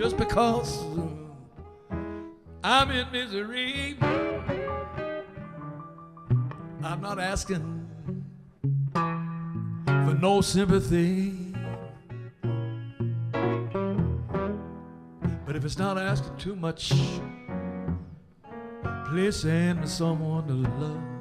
just because I'm in misery. I'm not asking for no sympathy, but if it's not asking too much, please send me someone to love.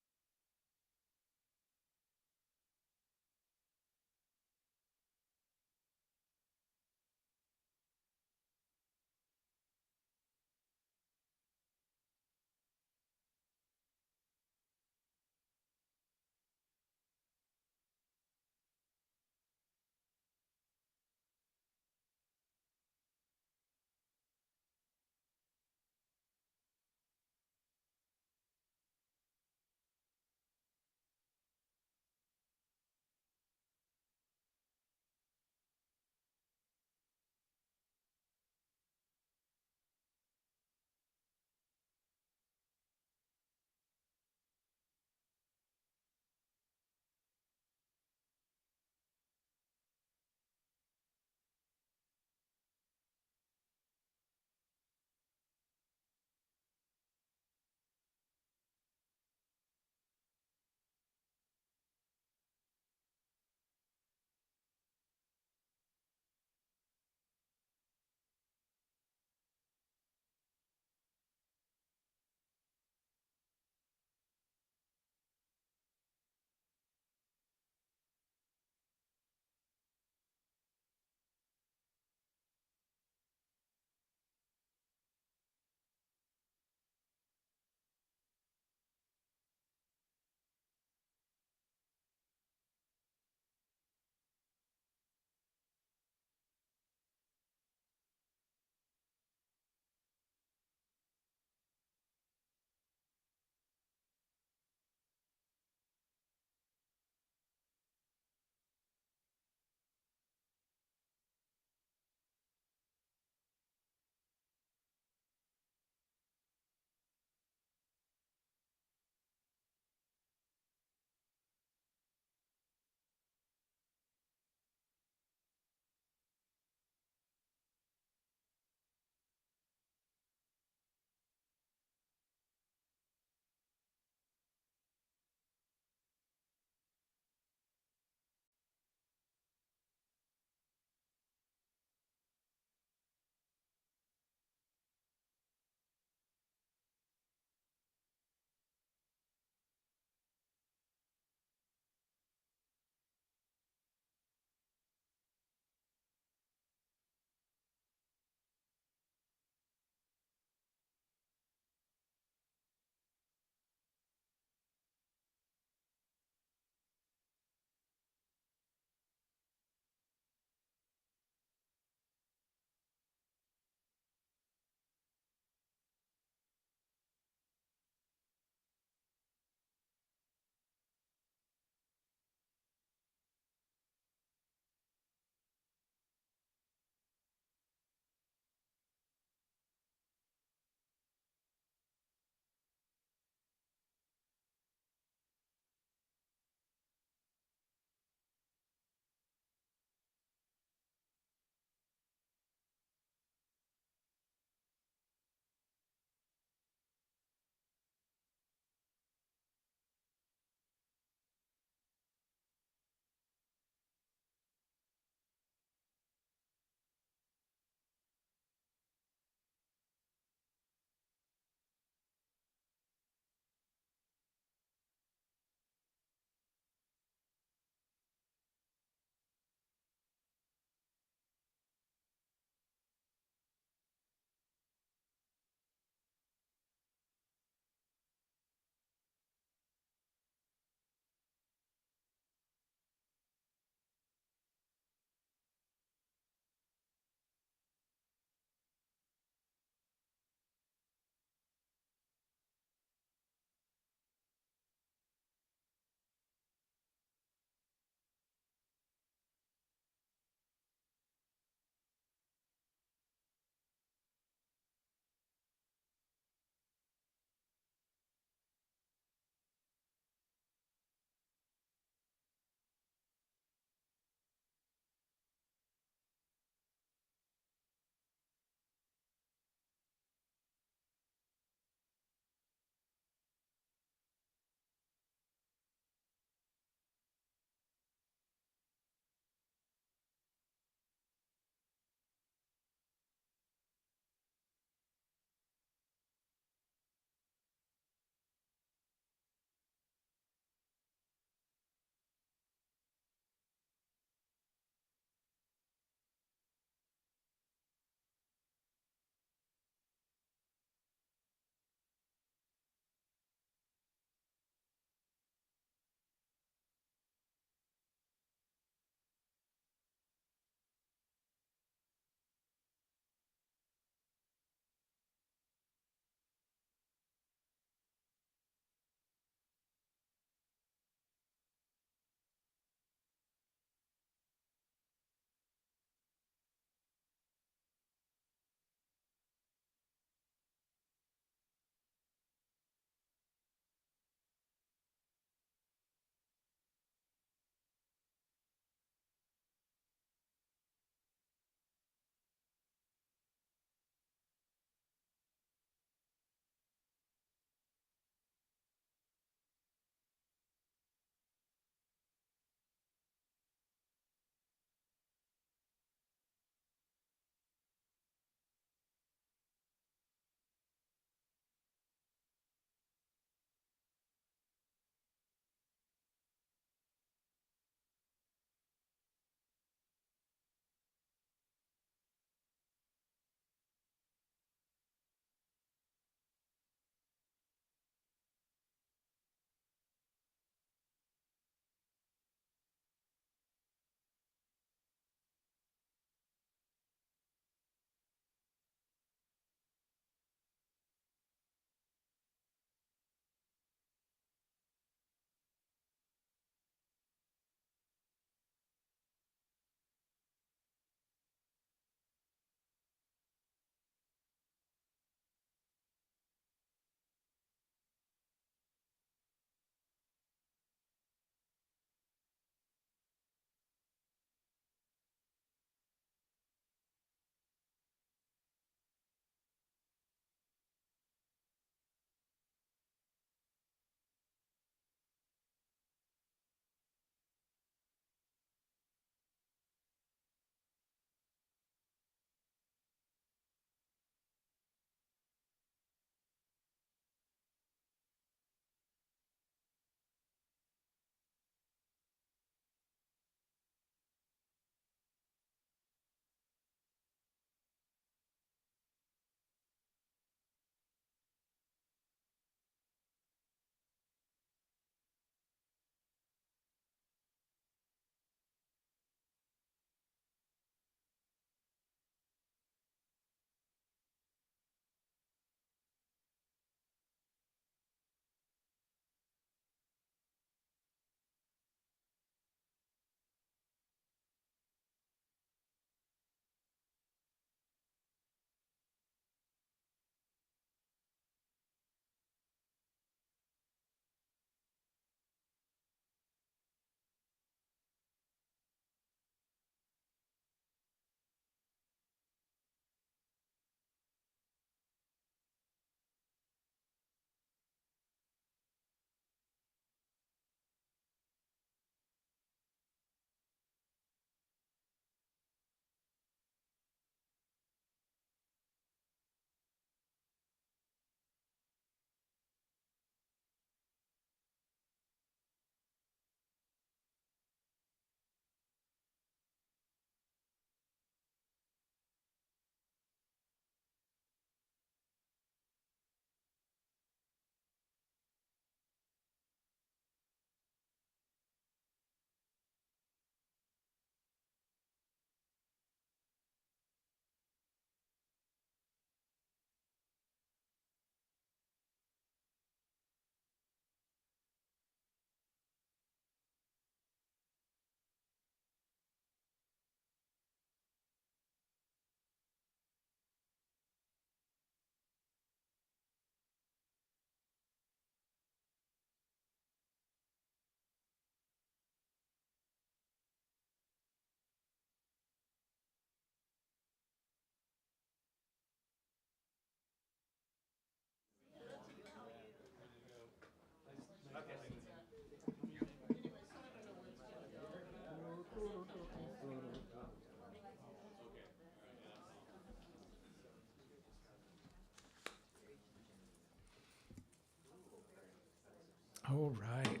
All right.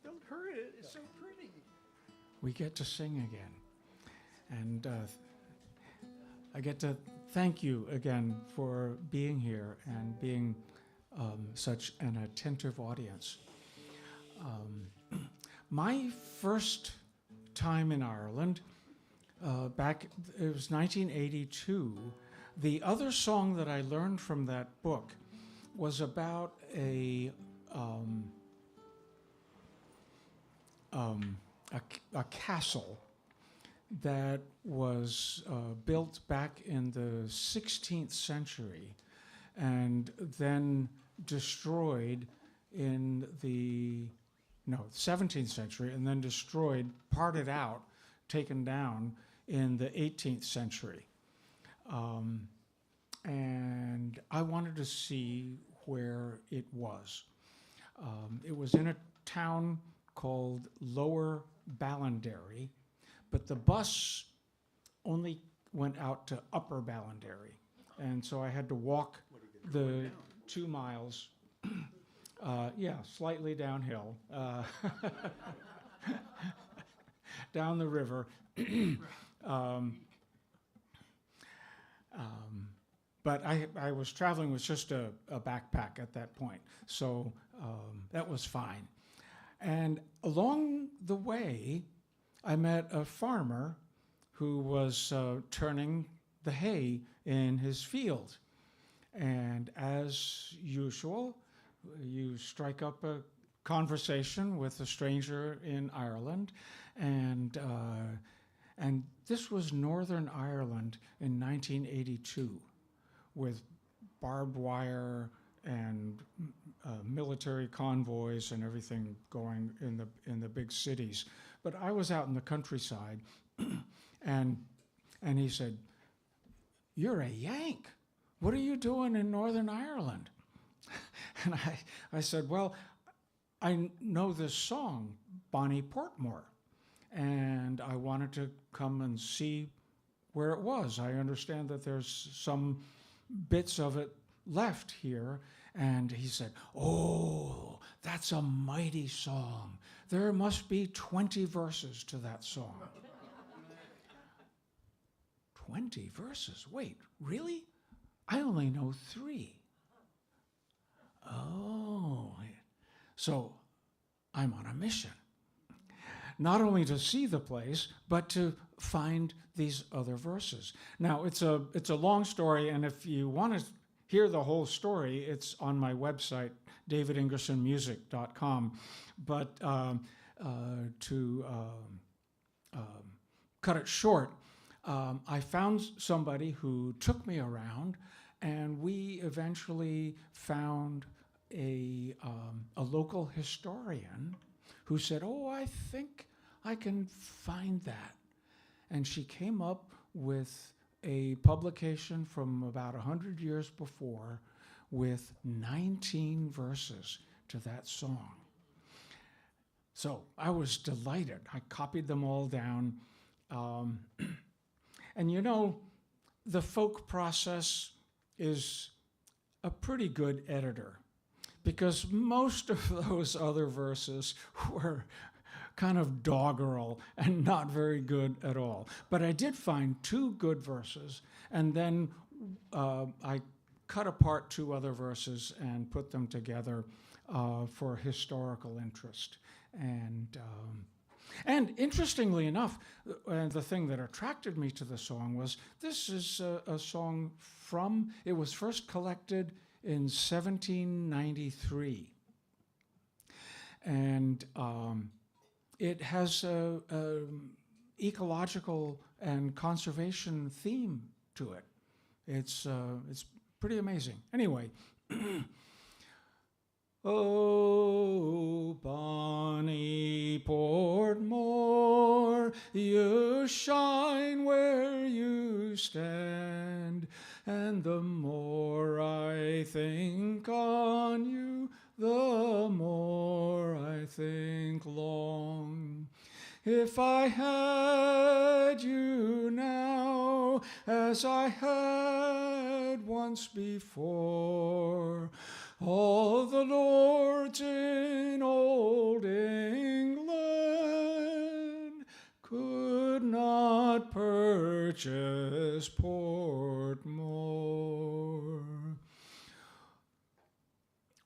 Don't hurt it. It's so pretty. We get to sing again. And I get to thank you again for being here and being such an attentive audience. My first time in Ireland, it was 1982. The other song that I learned from that book was about a castle that was built back in the 16th century and then destroyed in the 17th century, and then destroyed, parted out, taken down in the 18th century. And I wanted to see where it was. It was in a town called Lower Ballinderry, but the bus only went out to Upper Ballinderry. And so I had to walk the 2 miles, slightly downhill, down the river. But I was traveling with just a backpack at that point, so that was fine. And along the way, I met a farmer who was turning the hay in his field. And as usual, you strike up a conversation with a stranger in Ireland, and this was Northern Ireland in 1982, with barbed wire and military convoys and everything going in the big cities. But I was out in the countryside, and he said, "You're a Yank. What are you doing in Northern Ireland?" And I said, "Well, I know this song, Bonnie Portmore, and I wanted to come and see where it was. I understand that there's some bits of it left here." And he said, "Oh, that's a mighty song. There must be 20 verses to that song." 20 verses? Wait, really? I only know 3. Oh, so I'm on a mission. Not only to see the place, but to find these other verses. Now, it's a long story, and if you want to hear the whole story, it's on my website, davidingersonmusic.com. But to cut it short, I found somebody who took me around, and we eventually found a local historian who said, "Oh, I think I can find that." And she came up with a publication from about 100 years before with 19 verses to that song. So I was delighted. I copied them all down. And you know, the folk process is a pretty good editor, because most of those other verses were kind of doggerel and not very good at all. But I did find 2 good verses, and then I cut apart 2 other verses and put them together for historical interest. And interestingly enough, the thing that attracted me to the song was this is a song it was first collected in 1793. And it has a ecological and conservation theme to it. It's pretty amazing. Anyway. Oh, Bonnie Portmore, you shine where you stand, and the more I think on you, the more I think long. If I had you now as I had once before, all the Lord riches Portmore.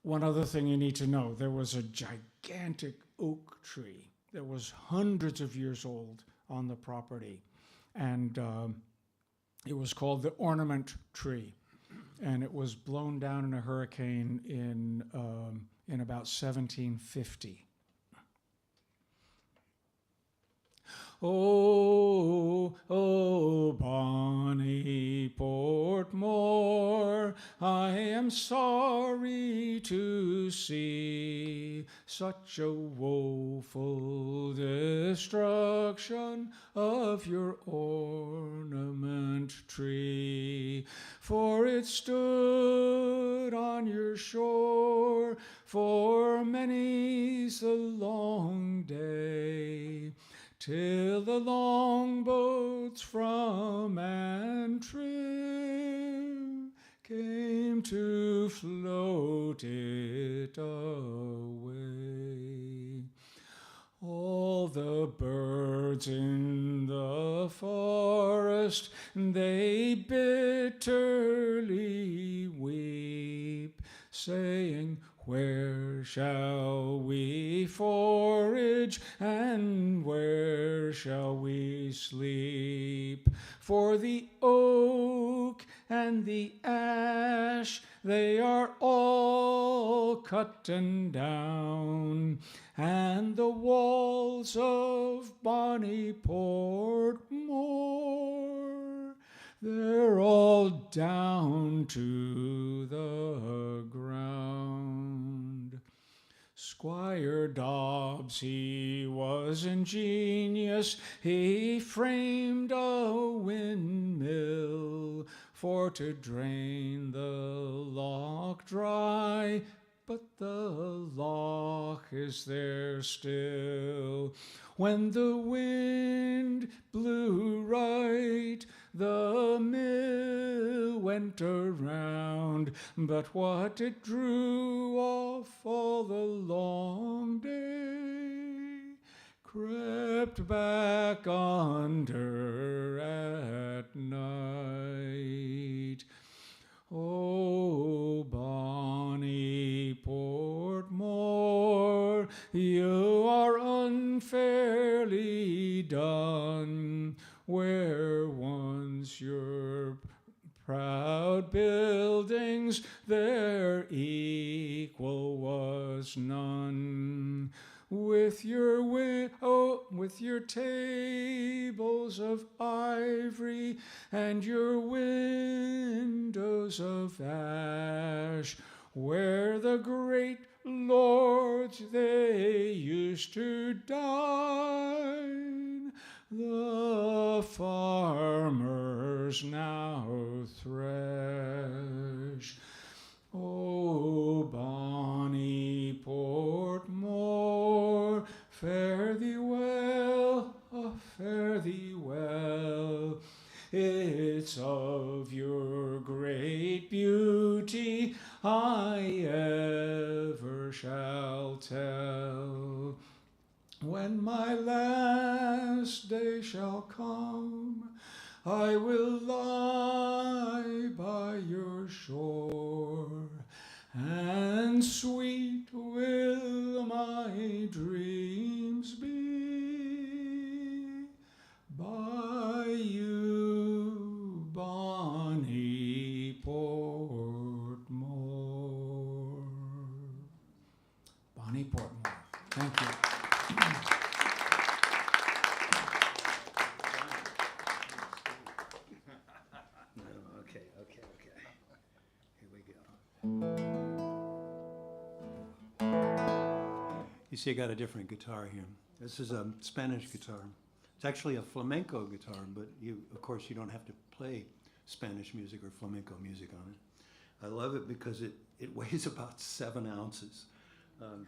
One other thing you need to know, there was a gigantic oak tree that was hundreds of years old on the property. And it was called the ornament tree. And it was blown down in a hurricane in about 1750. Oh, oh, bonny Portmore, I am sorry to see such a woeful destruction of your ornament tree. For it stood on your shore for many's the long day, till the longboats from Antrim came to float it away. All the birds in the forest, they bitterly weep, saying, where shall we forage, and where shall we sleep? For the oak and the ash, they are all cut and down, and the walls of bonny Portmore, they're all down to the ground. Squire Dobbs, he was ingenious, he framed a windmill for to drain the loch dry, but the loch is there still. When the wind blew right, the mill went around, but what it drew off all the long day crept back under at night. Oh, bonny Portmore, you are unfairly done, where once your proud buildings their equal was none. With your with your tables of ivory and your windows of ash, where the great lords they used to dine, the farmers now thresh. Oh, bonny Portmore, fare thee well, oh, fare thee well. It's of your great beauty I ever shall tell. When my last day shall come, I will lie by your shore, and sweet will my dreams be by you, bonny Portmore. Bonny Portmore. Thank you. Okay. Here we go. You see, I got a different guitar here. This is a Spanish guitar. It's actually a flamenco guitar, but of course, you don't have to play Spanish music or flamenco music on it. I love it because it weighs about 7 ounces. And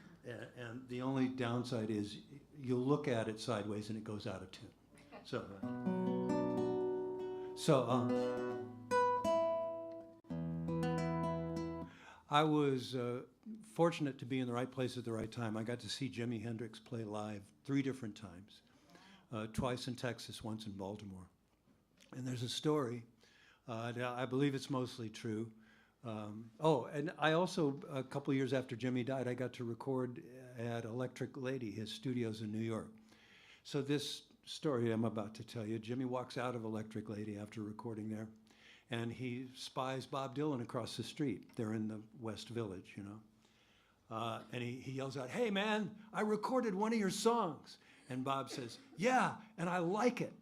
the only downside is you'll look at it sideways and it goes out of tune. I was fortunate to be in the right place at the right time. I got to see Jimi Hendrix play live 3 different times, twice in Texas, once in Baltimore. And there's a story, I believe it's mostly true. And I also, a couple years after Jimmy died, I got to record at Electric Lady, his studios in New York. So this story I'm about to tell you, Jimmy walks out of Electric Lady after recording there, and he spies Bob Dylan across the street. They're in the West Village, you know. And he yells out, "Hey man, I recorded one of your songs." And Bob says, "Yeah, and I like it."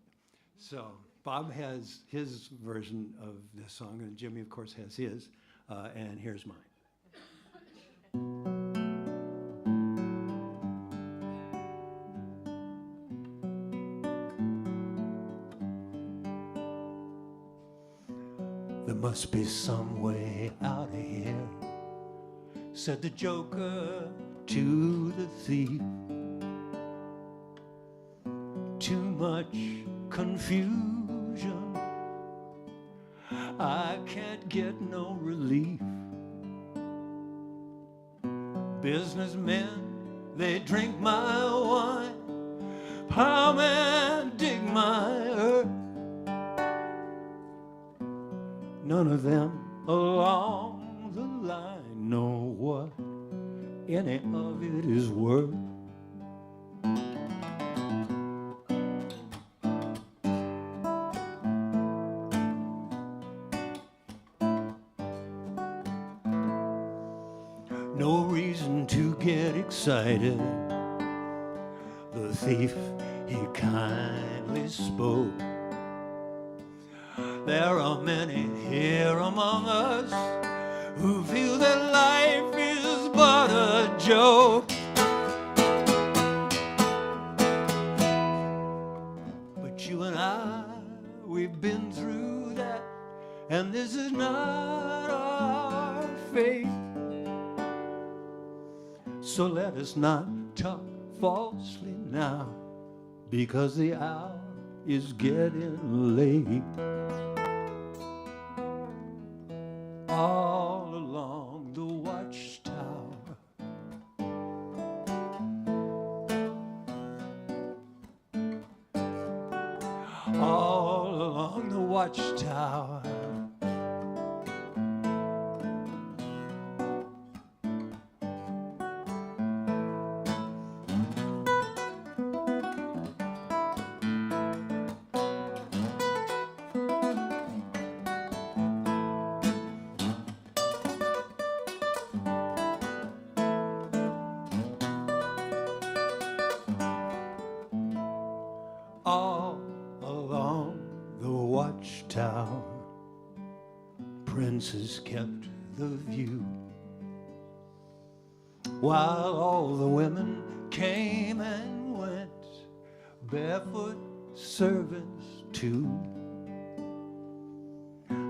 So Bob has his version of this song, and Jimmy, of course, has his. And here's mine. There must be some way out of here, said the joker to the thief. Too much confusion, I can't get no relief. Businessmen, they drink my wine, plowmen dig my earth. None of them along the line know what any of it is worth. No reason to get excited. The thief, he kindly spoke. There are many here among us who feel that life is but a joke. But you and I, we've been through that, and this is not our fate. So let us not talk falsely now, because the hour is getting late. All along the watchtower, all along the watchtower, all along the watchtower, princes kept the view, while all the women came and went, barefoot servants too.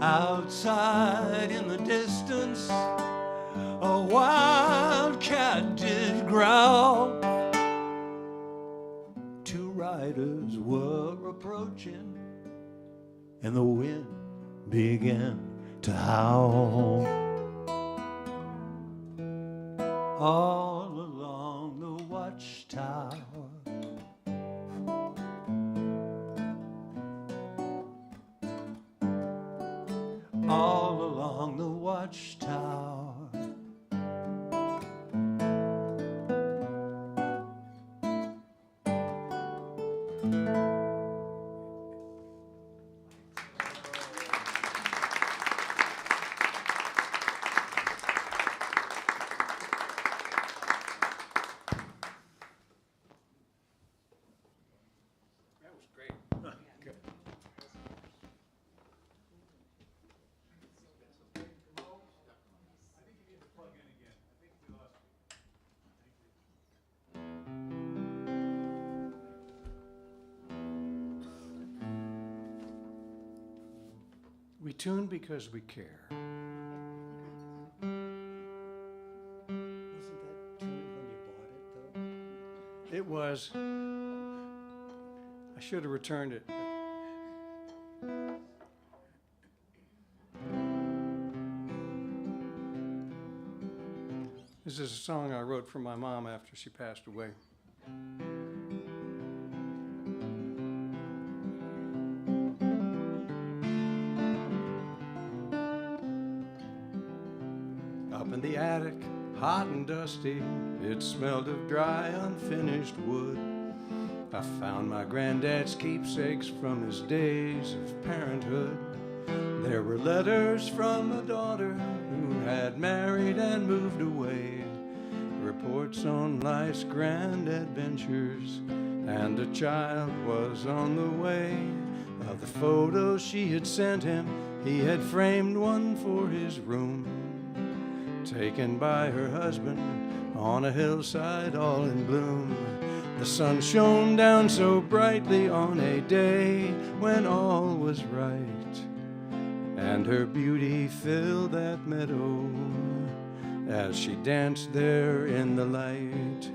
Outside in the distance, a wild cat did growl. Two riders were approaching, and the wind began to howl. All along the watchtower, all along the watchtower. That was great. We tune because we care. Wasn't that tuned when you bought it, though? It was. I should have returned it. This is a song I wrote for my mom after she passed away. hot and dusty. It smelled of dry, unfinished wood. I found my granddad's keepsakes from his days of parenthood. There were letters from a daughter who had married and moved away, reports on life's grand adventures, and a child was on the way. Of the photos she had sent him, he had framed one for his room, taken by her husband on a hillside all in bloom. The sun shone down so brightly on a day when all was right, and her beauty filled that meadow as she danced there in the light.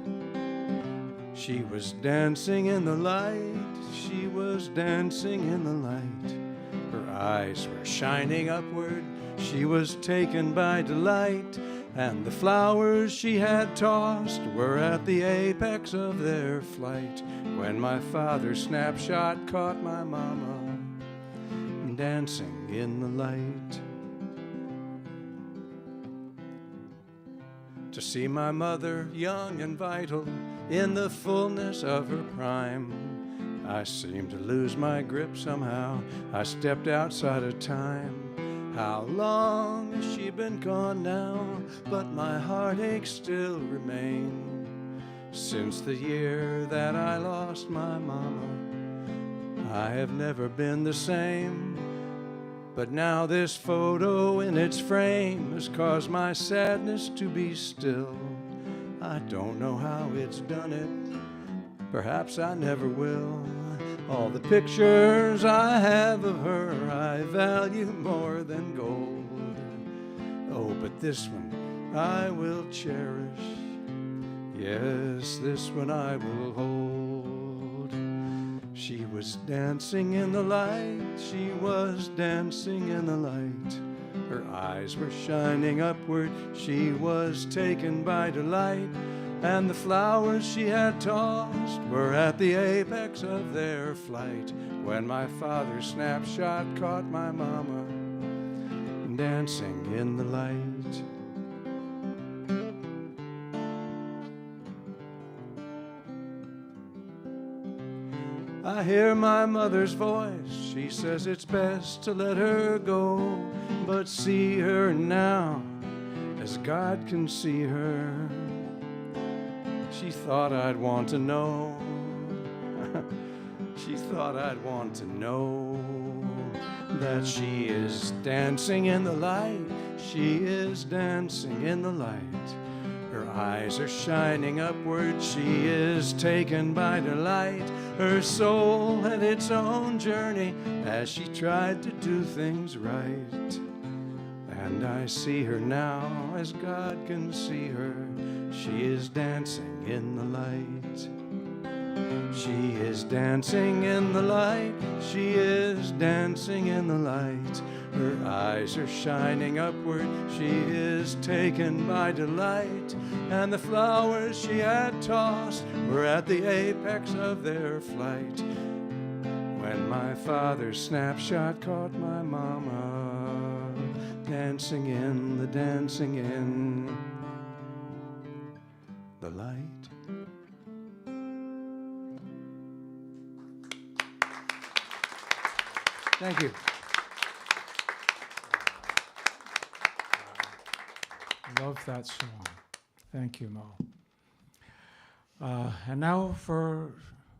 She was dancing in the light, she was dancing in the light. Her eyes were shining upward, she was taken by delight, and the flowers she had tossed were at the apex of their flight when my father's snapshot caught my mama dancing in the light. To see my mother young and vital in the fullness of her prime, I seemed to lose my grip somehow. I stepped outside of time. How long has she been gone now? But my heartache still remains. Since the year that I lost my mama, I have never been the same. But now this photo in its frame has caused my sadness to be still. I don't know how it's done it, perhaps I never will. All the pictures I have of her I value more than gold. Oh, but this one I will cherish. Yes, this one I will hold. She was dancing in the light, she was dancing in the light. Her eyes were shining upward, she was taken by delight. And the flowers she had tossed were at the apex of their flight when my father's snapshot caught my mama dancing in the light. I hear my mother's voice, she says it's best to let her go, but see her now as God can see her. She thought I'd want to know. She thought I'd want to know that she is dancing in the light. She is dancing in the light. Her eyes are shining upward. She is taken by delight. Her soul had its own journey as she tried to do things right. And I see her now as God can see her. She is dancing in the light. She is dancing in the light. She is dancing in the light. Her eyes are shining upward. She is taken by delight. And the flowers she had tossed were at the apex of their flight when my father's snapshot caught my mama dancing in the light. Thank you. Love that song. Thank you, Mo. And now for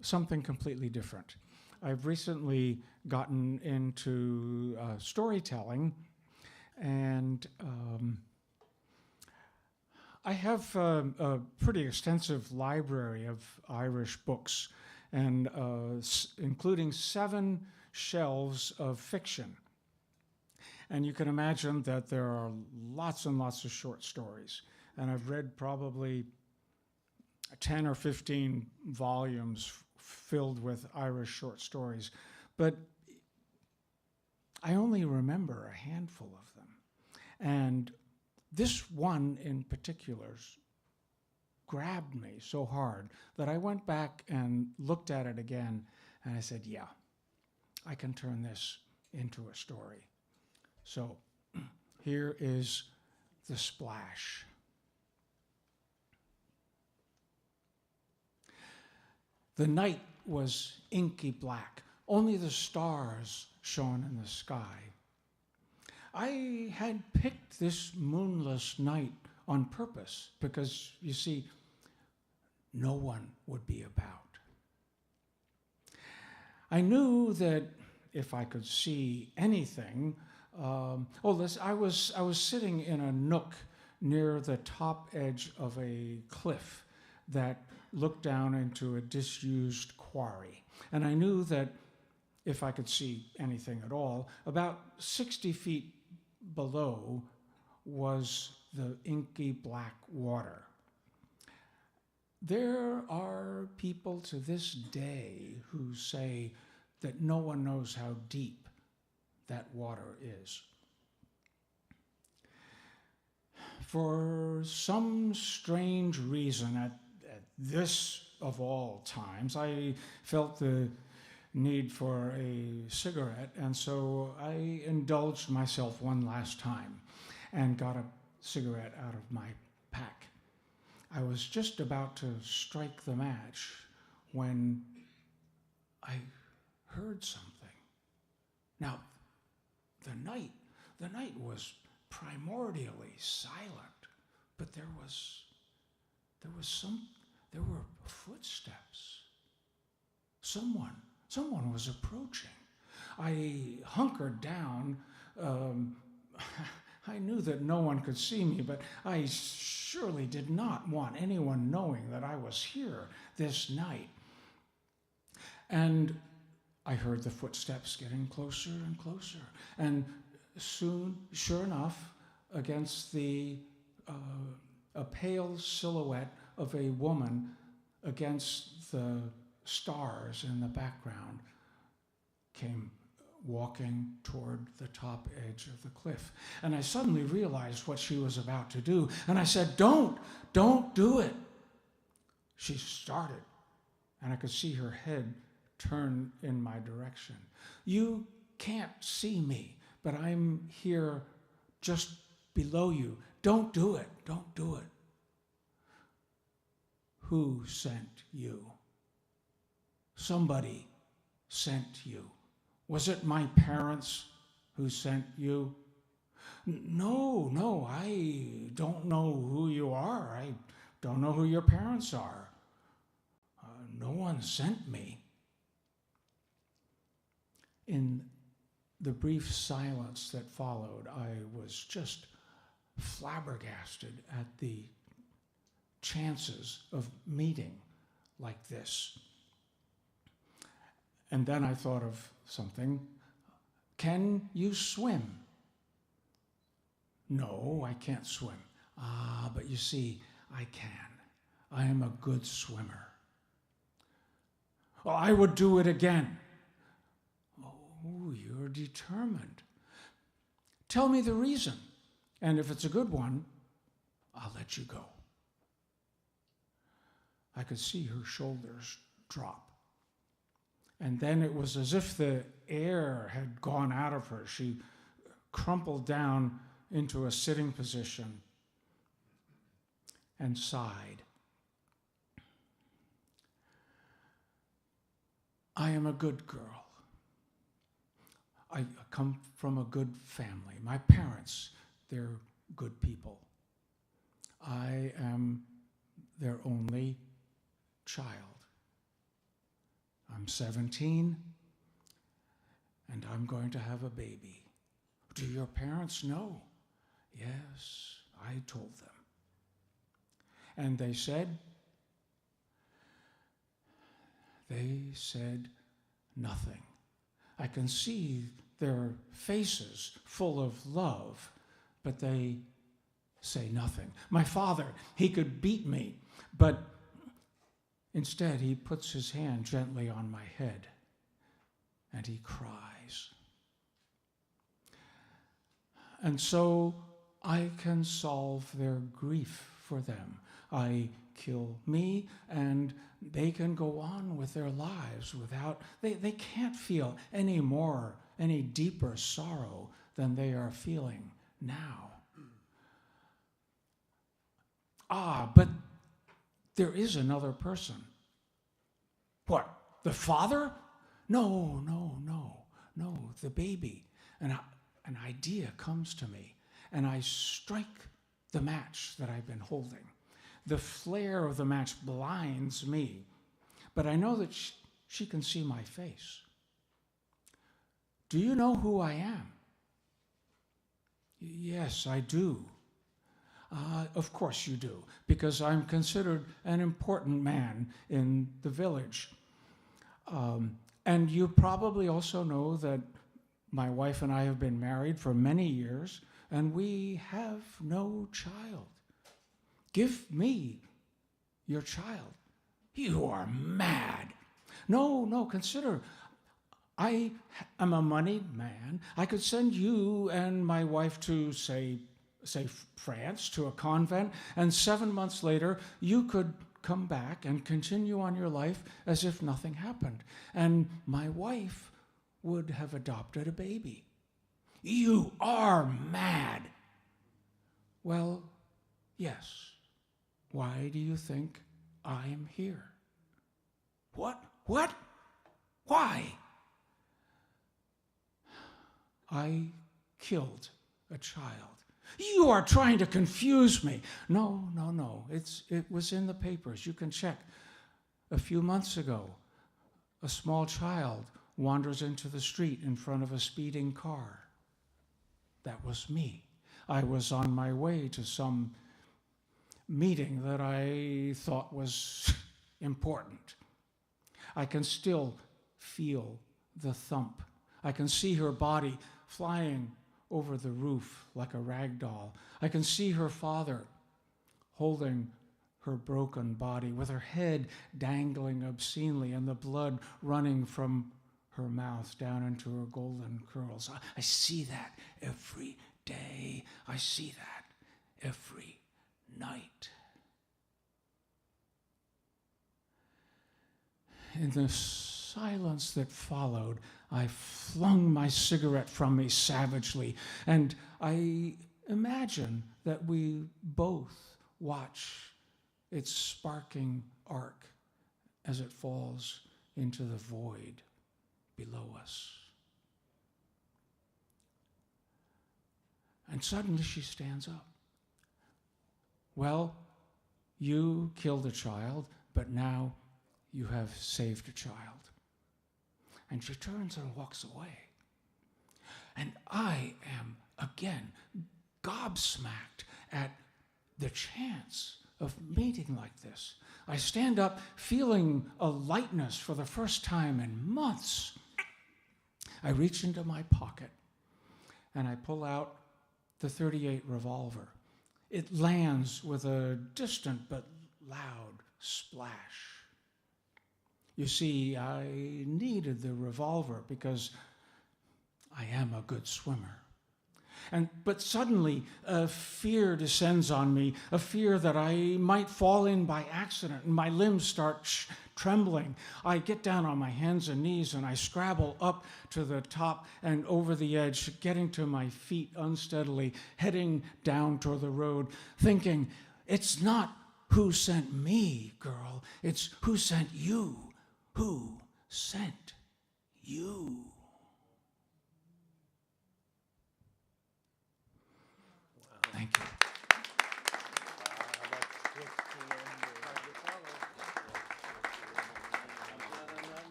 something completely different. I've recently gotten into storytelling, and I have a pretty extensive library of Irish books, and including 7 shelves of fiction. And you can imagine that there are lots and lots of short stories. And I've read probably 10 or 15 volumes filled with Irish short stories. But I only remember a handful of them. And this one in particular grabbed me so hard that I went back and looked at it again, and I said, yeah, I can turn this into a story. So here is The Splash. The night was inky black, only the stars shone in the sky. I had picked this moonless night on purpose because, you see, no one would be about. I knew that if I could see anything, I was sitting in a nook near the top edge of a cliff that looked down into a disused quarry. And I knew that if I could see anything at all, about 60 feet below was the inky black water. There are people to this day who say that no one knows how deep that water is. For some strange reason, at this of all times, I felt the need for a cigarette, and so I indulged myself one last time and got a cigarette out of my pack. I was just about to strike the match when I heard something. Now, the night was primordially silent, but there were footsteps. Someone was approaching. I hunkered down. I knew that no one could see me, but I surely did not want anyone knowing that I was here this night. And I heard the footsteps getting closer and closer. And soon, sure enough, against a pale silhouette of a woman against the stars in the background came walking toward the top edge of the cliff. And I suddenly realized what she was about to do. And I said, don't do it. She started, and I could see her head turn in my direction. You can't see me, but I'm here just below you. Don't do it. Don't do it. Who sent you? Somebody sent you. Was it my parents who sent you? No, I don't know who you are. I don't know who your parents are. No one sent me. In the brief silence that followed, I was just flabbergasted at the chances of meeting like this. And then I thought of something. Can you swim? No, I can't swim. But you see, I can. I am a good swimmer. Well, I would do it again. Oh, you're determined. Tell me the reason, and if it's a good one, I'll let you go. I could see her shoulders drop. And then it was as if the air had gone out of her. She crumpled down into a sitting position and sighed. I am a good girl. I come from a good family. My parents, they're good people. I am their only child. I'm 17, and I'm going to have a baby. Do your parents know? Yes, I told them. And they said nothing. I can see their faces full of love, but they say nothing. My father, he could beat me, but instead, he puts his hand gently on my head, and he cries. And so I can solve their grief for them. I kill me, and they can go on with their lives without, they can't feel any deeper sorrow than they are feeling now. But there is another person. What, the father? No, no, no, no, the baby. And an idea comes to me, and I strike the match that I've been holding. The flare of the match blinds me, but I know that she can see my face. Do you know who I am? Yes, I do. Of course you do, because I'm considered an important man in the village. And you probably also know that my wife and I have been married for many years, and we have no child. Give me your child. You are mad. No, consider, I am a moneyed man. I could send you and my wife to, say France, to a convent, and 7 months later, you could come back and continue on your life as if nothing happened. And my wife would have adopted a baby. You are mad. Well, yes. Why do you think I'm here? What? Why? I killed a child. You are trying to confuse me. No. It was in the papers. You can check. A few months ago, a small child wanders into the street in front of a speeding car. That was me. I was on my way to some meeting that I thought was important. I can still feel the thump. I can see her body flying over the roof like a rag doll. I can see her father holding her broken body with her head dangling obscenely and the blood running from her mouth down into her golden curls. I see that every day. I see that every night. In the silence that followed, I flung my cigarette from me savagely, and I imagine that we both watch its sparking arc as it falls into the void below us. And suddenly she stands up. Well, you killed a child, but now you have saved a child. And she turns and walks away. And I am again gobsmacked at the chance of meeting like this. I stand up feeling a lightness for the first time in months. I reach into my pocket and I pull out the .38 revolver. It lands with a distant but loud splash. You see, I needed the revolver because I am a good swimmer. But suddenly, a fear descends on me, a fear that I might fall in by accident, and my limbs start trembling. I get down on my hands and knees, and I scrabble up to the top and over the edge, getting to my feet unsteadily, heading down toward the road, thinking, it's not who sent me, girl, it's who sent you. Who sent you? Thank you.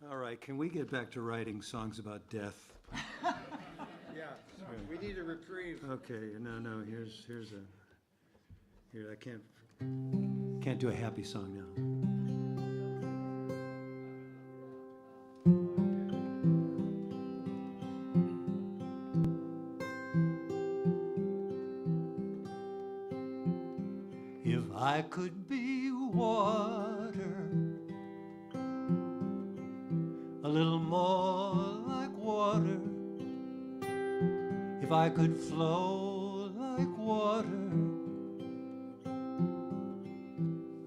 All right, can we get back to writing songs about death? Yeah, we need a reprieve. Okay, no, here's I can't do a happy song now. If I could be water, a little more like water, if I could flow like water,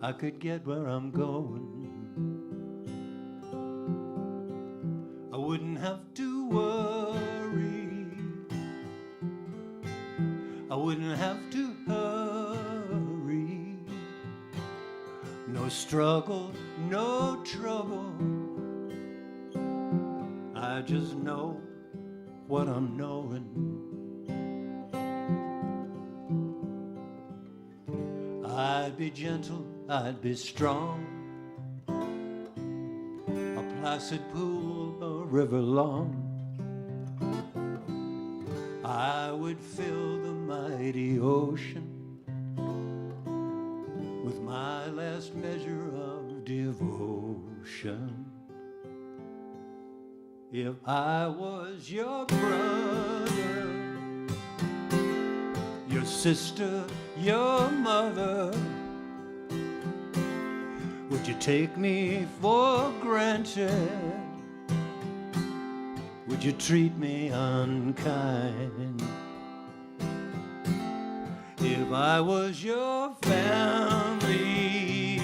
I could get where I'm going. I wouldn't have to worry. I wouldn't have to hurry. No No struggle, no trouble. I just know what I'm knowing. I'd be gentle, I'd be strong. A placid pool, a river long. I would fill the mighty ocean with my last measure of devotion. If I was your brother, your sister, your mother, would you take me for granted? Would you treat me unkind? If I was your family,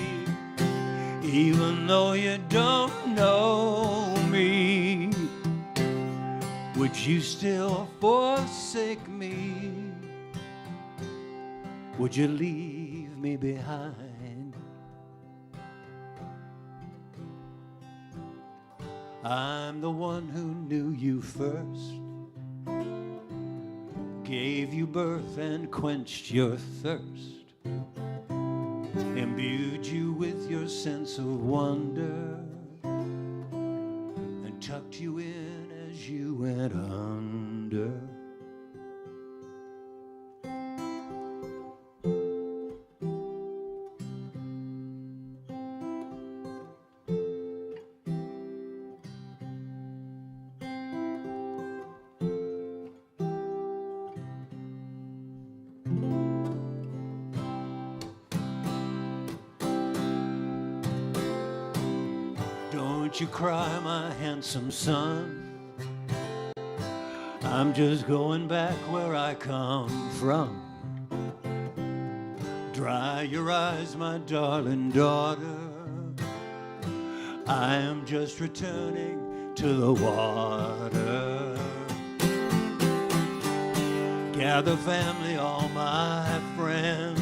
even though you don't know me, would you still forsake me? Would you leave me behind? I'm the one who knew you first, gave you birth and quenched your thirst, imbued you with your sense of wonder, and tucked you in as you went under. Don't you cry, my handsome son. I'm just going back where I come from. Dry your eyes, my darling daughter. I am just returning to the water. Gather family, all my friends.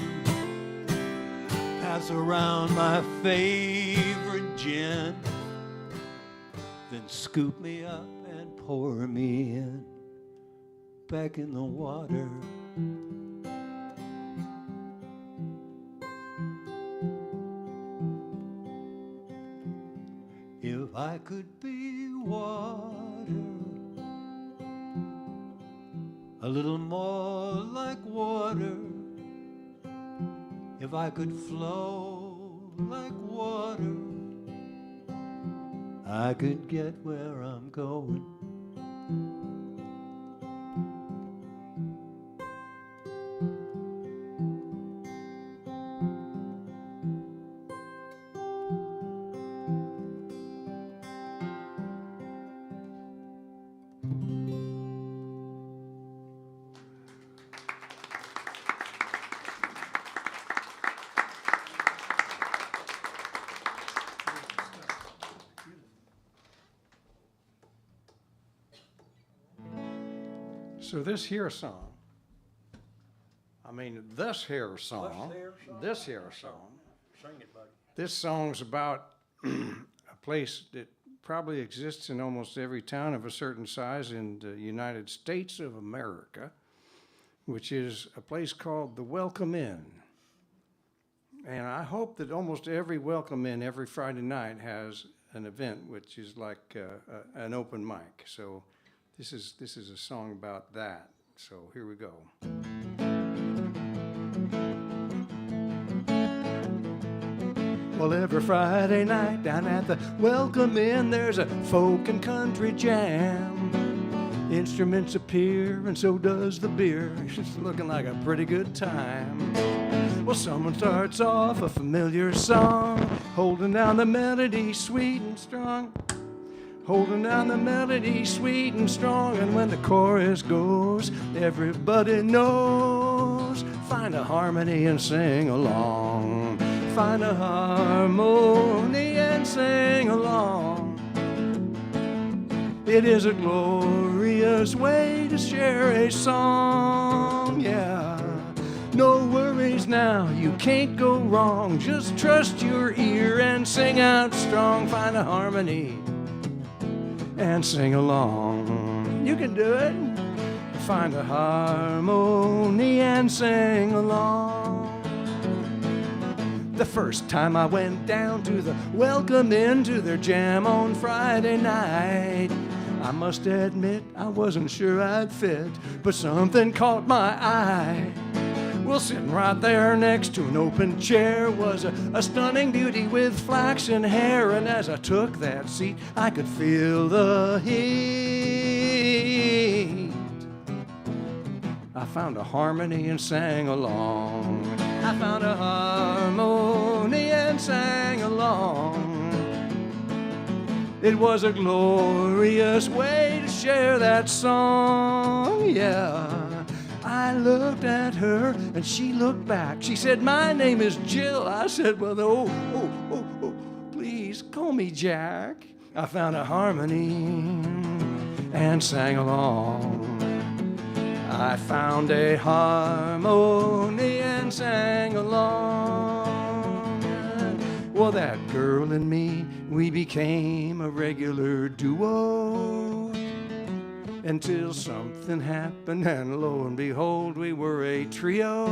Pass around my favorite gin. Then scoop me up and pour me in, back in the water. If I could be water, a little more like water. If I could flow like water, I could get where I'm going. So this here song, this here song, this song's about a place that probably exists in almost every town of a certain size in the United States of America, which is a place called the Welcome Inn. And I hope that almost every Welcome Inn every Friday night has an event which is like an open mic. So this is a song about that. So here we go. Well, every Friday night down at the Welcome Inn, there's a folk and country jam. Instruments appear and so does the beer. It's looking like a pretty good time. Well, someone starts off a familiar song, holding down the melody sweet and strong. Holding down the melody sweet and strong, and when the chorus goes, everybody knows. Find a harmony and sing along. Find a harmony and sing along. It is a glorious way to share a song, yeah. No worries always now. You can't go wrong. Just trust your ear and sing out strong. Find a harmony and sing along. You can do it. Find a harmony and sing along. The first time I went down to the Welcome Inn to their jam on Friday night, I must admit I wasn't sure I'd fit, but something caught my eye. Well, sitting right there next to an open chair was a stunning beauty with flaxen hair, and as I took that seat, I could feel the heat. I found a harmony and sang along. I found a harmony and sang along. It was a glorious way to share that song, yeah. I looked at her and she looked back. She said, "My name is Jill." I said, "Well, oh, please call me Jack." I found a harmony and sang along. I found a harmony and sang along. Well, that girl and me, we became a regular duo, until something happened, and lo and behold, we were a trio.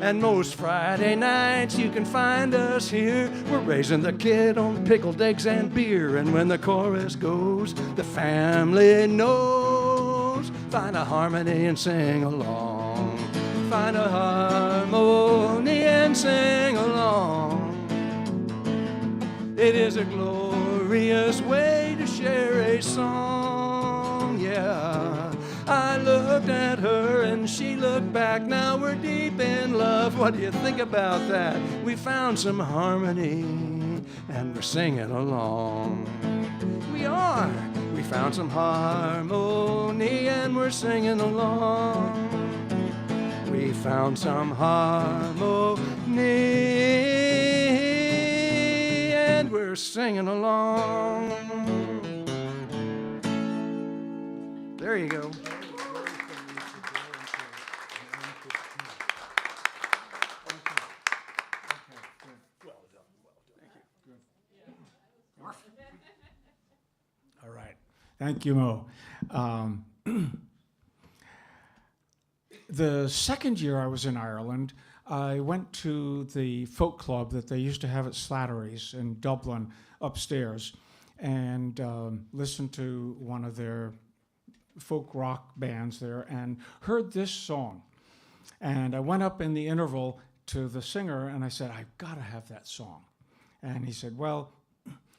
And most Friday nights you can find us here. We're raising the kid on pickled eggs and beer, and when the chorus goes, the family knows. Find a harmony and sing along. Find a harmony and sing along. It is a glorious way to share a song, yeah. I looked at her and she looked back. Now we're deep in love. What do you think about that? We found some harmony and we're singing along. We are. We found some harmony and we're singing along. We found some harmony and we're singing along. There you go. All right. Thank you, Mo. The second year I was in Ireland, I went to the folk club that they used to have at Slattery's in Dublin upstairs and listened to one of their folk rock bands there and heard this song. And I went up in the interval to the singer and I said, "I've got to have that song." And he said, "Well,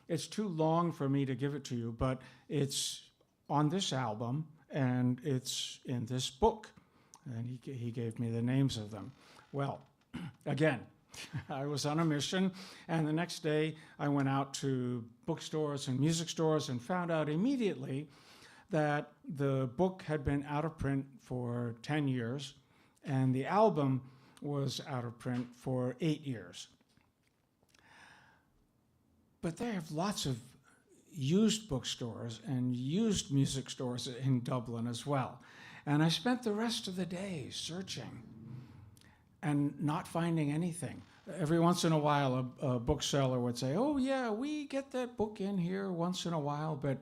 it's too long for me to give it to you, but it's on this album and it's in this book." And he gave me the names of them. Well, again, I was on a mission, and the next day I went out to bookstores and music stores and found out immediately that the book had been out of print for 10 years, and the album was out of print for 8 years. But they have lots of used bookstores and used music stores in Dublin as well. And I spent the rest of the day searching and not finding anything. Every once in a while, a bookseller would say, "Oh yeah, we get that book in here once in a while," but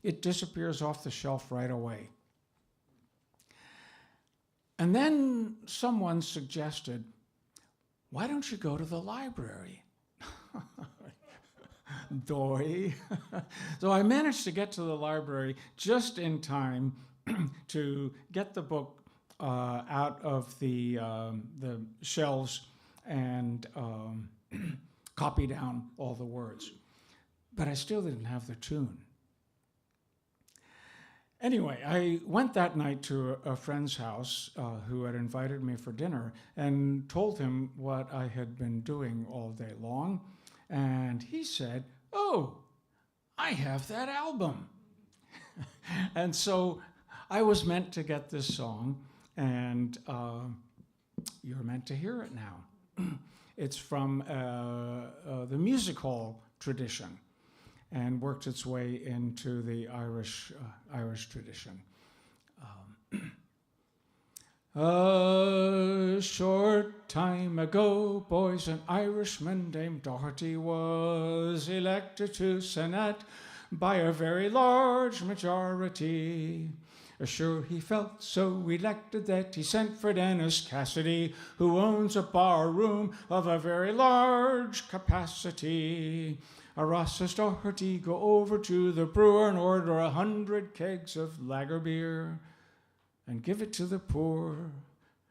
it disappears off the shelf right away. And then someone suggested, "Why don't you go to the library?" Doy. So I managed to get to the library just in time to get the book out of the shelves and copy down all the words. But I still didn't have the tune. Anyway, I went that night to a friend's house who had invited me for dinner and told him what I had been doing all day long. And he said, "Oh, I have that album." And so I was meant to get this song, and you're meant to hear it now. It's from the music hall tradition and worked its way into the Irish tradition. A short time ago, boys, an Irishman named Doherty was elected to Senate by a very large majority. Sure, he felt so elected that he sent for Dennis Cassidy, who owns a bar room of a very large capacity. Ross says, Doherty, go over to the brewer and order 100 kegs of lager beer and give it to the poor.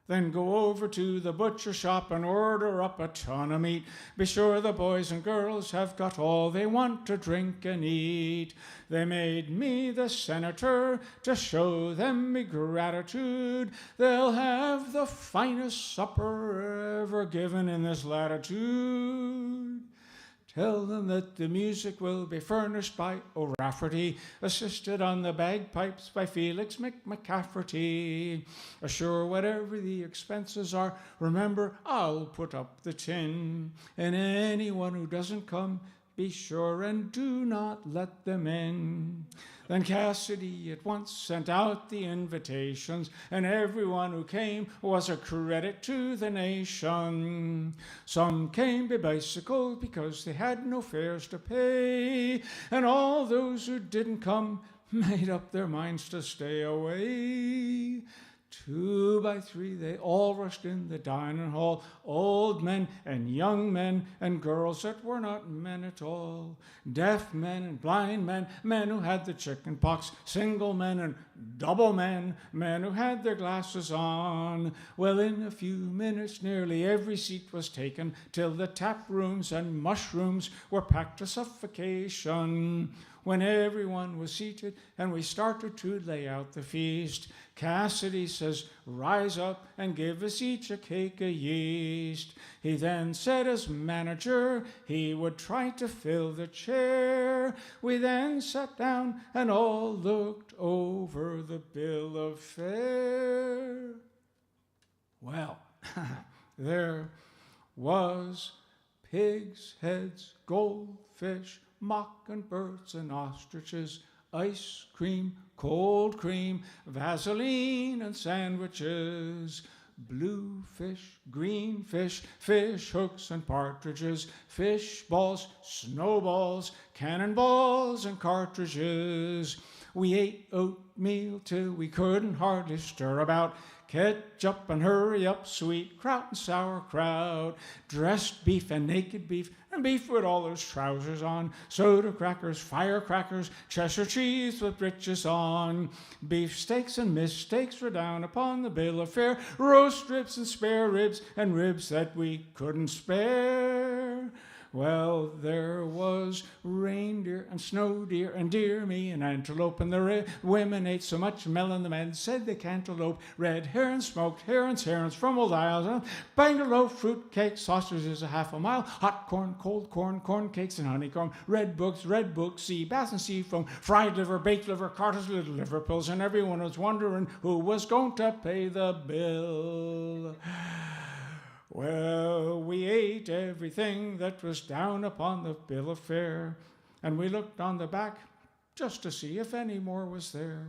Then go over to the butcher shop and order up a ton of meat. Be sure the boys and girls have got all they want to drink and eat. They made me the senator to show them me gratitude. They'll have the finest supper ever given in this latitude. Tell them that the music will be furnished by O'Rafferty, assisted on the bagpipes by Felix McCafferty. Sure, whatever the expenses are, remember, I'll put up the tin. And anyone who doesn't come, be sure and do not let them in. Then Cassidy at once sent out the invitations, and everyone who came was a credit to the nation. Some came by bicycle because they had no fares to pay, and all those who didn't come made up their minds to stay away. 2 by 3, they all rushed in the dining hall, old men and young men and girls that were not men at all, deaf men and blind men, men who had the chicken pox, single men and double men, men who had their glasses on. Well, in a few minutes, nearly every seat was taken, till the tap rooms and mushrooms were packed to suffocation. When everyone was seated and we started to lay out the feast, Cassidy says, rise up and give us each a cake of yeast. He then said as manager he would try to fill the chair. We then sat down and all looked over the bill of fare. Well, there was pigs' heads, goldfish, mockingbirds and ostriches, ice cream, cold cream, Vaseline and sandwiches, blue fish, green fish, fish hooks and partridges, fish balls, snowballs, cannonballs and cartridges. We ate oatmeal till we couldn't hardly stir about, ketchup and hurry up, sweet kraut and sauerkraut, dressed beef and naked beef, and beef with all those trousers on, soda crackers, firecrackers, Cheshire cheese with breeches on, beef steaks and missteaks were down upon the bill of fare, roast ribs and spare ribs, and ribs that we couldn't spare. Well, there was reindeer and snow deer and deer me and antelope, and the women ate so much melon the men said they can't elope. Red herons, smoked herons, herons from old Isles, bangalow, fruit cake, sausages a half a mile, hot corn, cold corn, corn cakes and honeycomb, red books, sea bass and sea foam, fried liver, baked liver, Carter's little liver pills, and everyone was wondering who was going to pay the bill. Well, we ate everything that was down upon the bill of fare, and we looked on the back just to see if any more was there.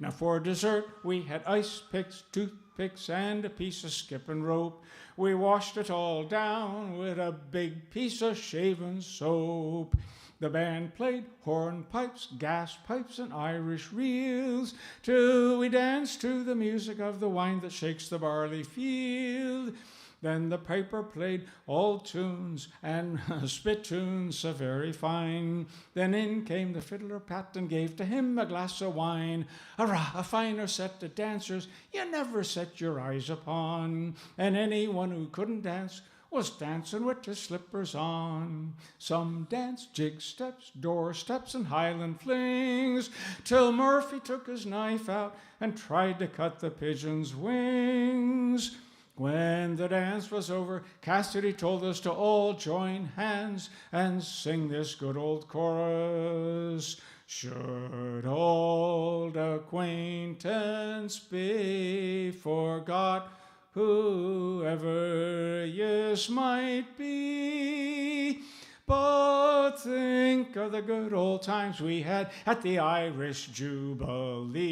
Now for dessert, we had ice picks, toothpicks, and a piece of skipping rope. We washed it all down with a big piece of shaven soap. The band played hornpipes, gas pipes, and Irish reels, till we danced to the music of the wine that shakes the barley field. Then the piper played old tunes and spittoons so very fine. Then in came the fiddler Pat and gave to him a glass of wine. Arrah, a finer set of dancers you never set your eyes upon. And anyone who couldn't dance was dancing with his slippers on. Some danced jig steps, door steps, and Highland flings, till Murphy took his knife out and tried to cut the pigeon's wings. When the dance was over, Cassidy told us to all join hands and sing this good old chorus. Should old acquaintance be forgot, whoever yous might be, but think of the good old times we had at the Irish Jubilee.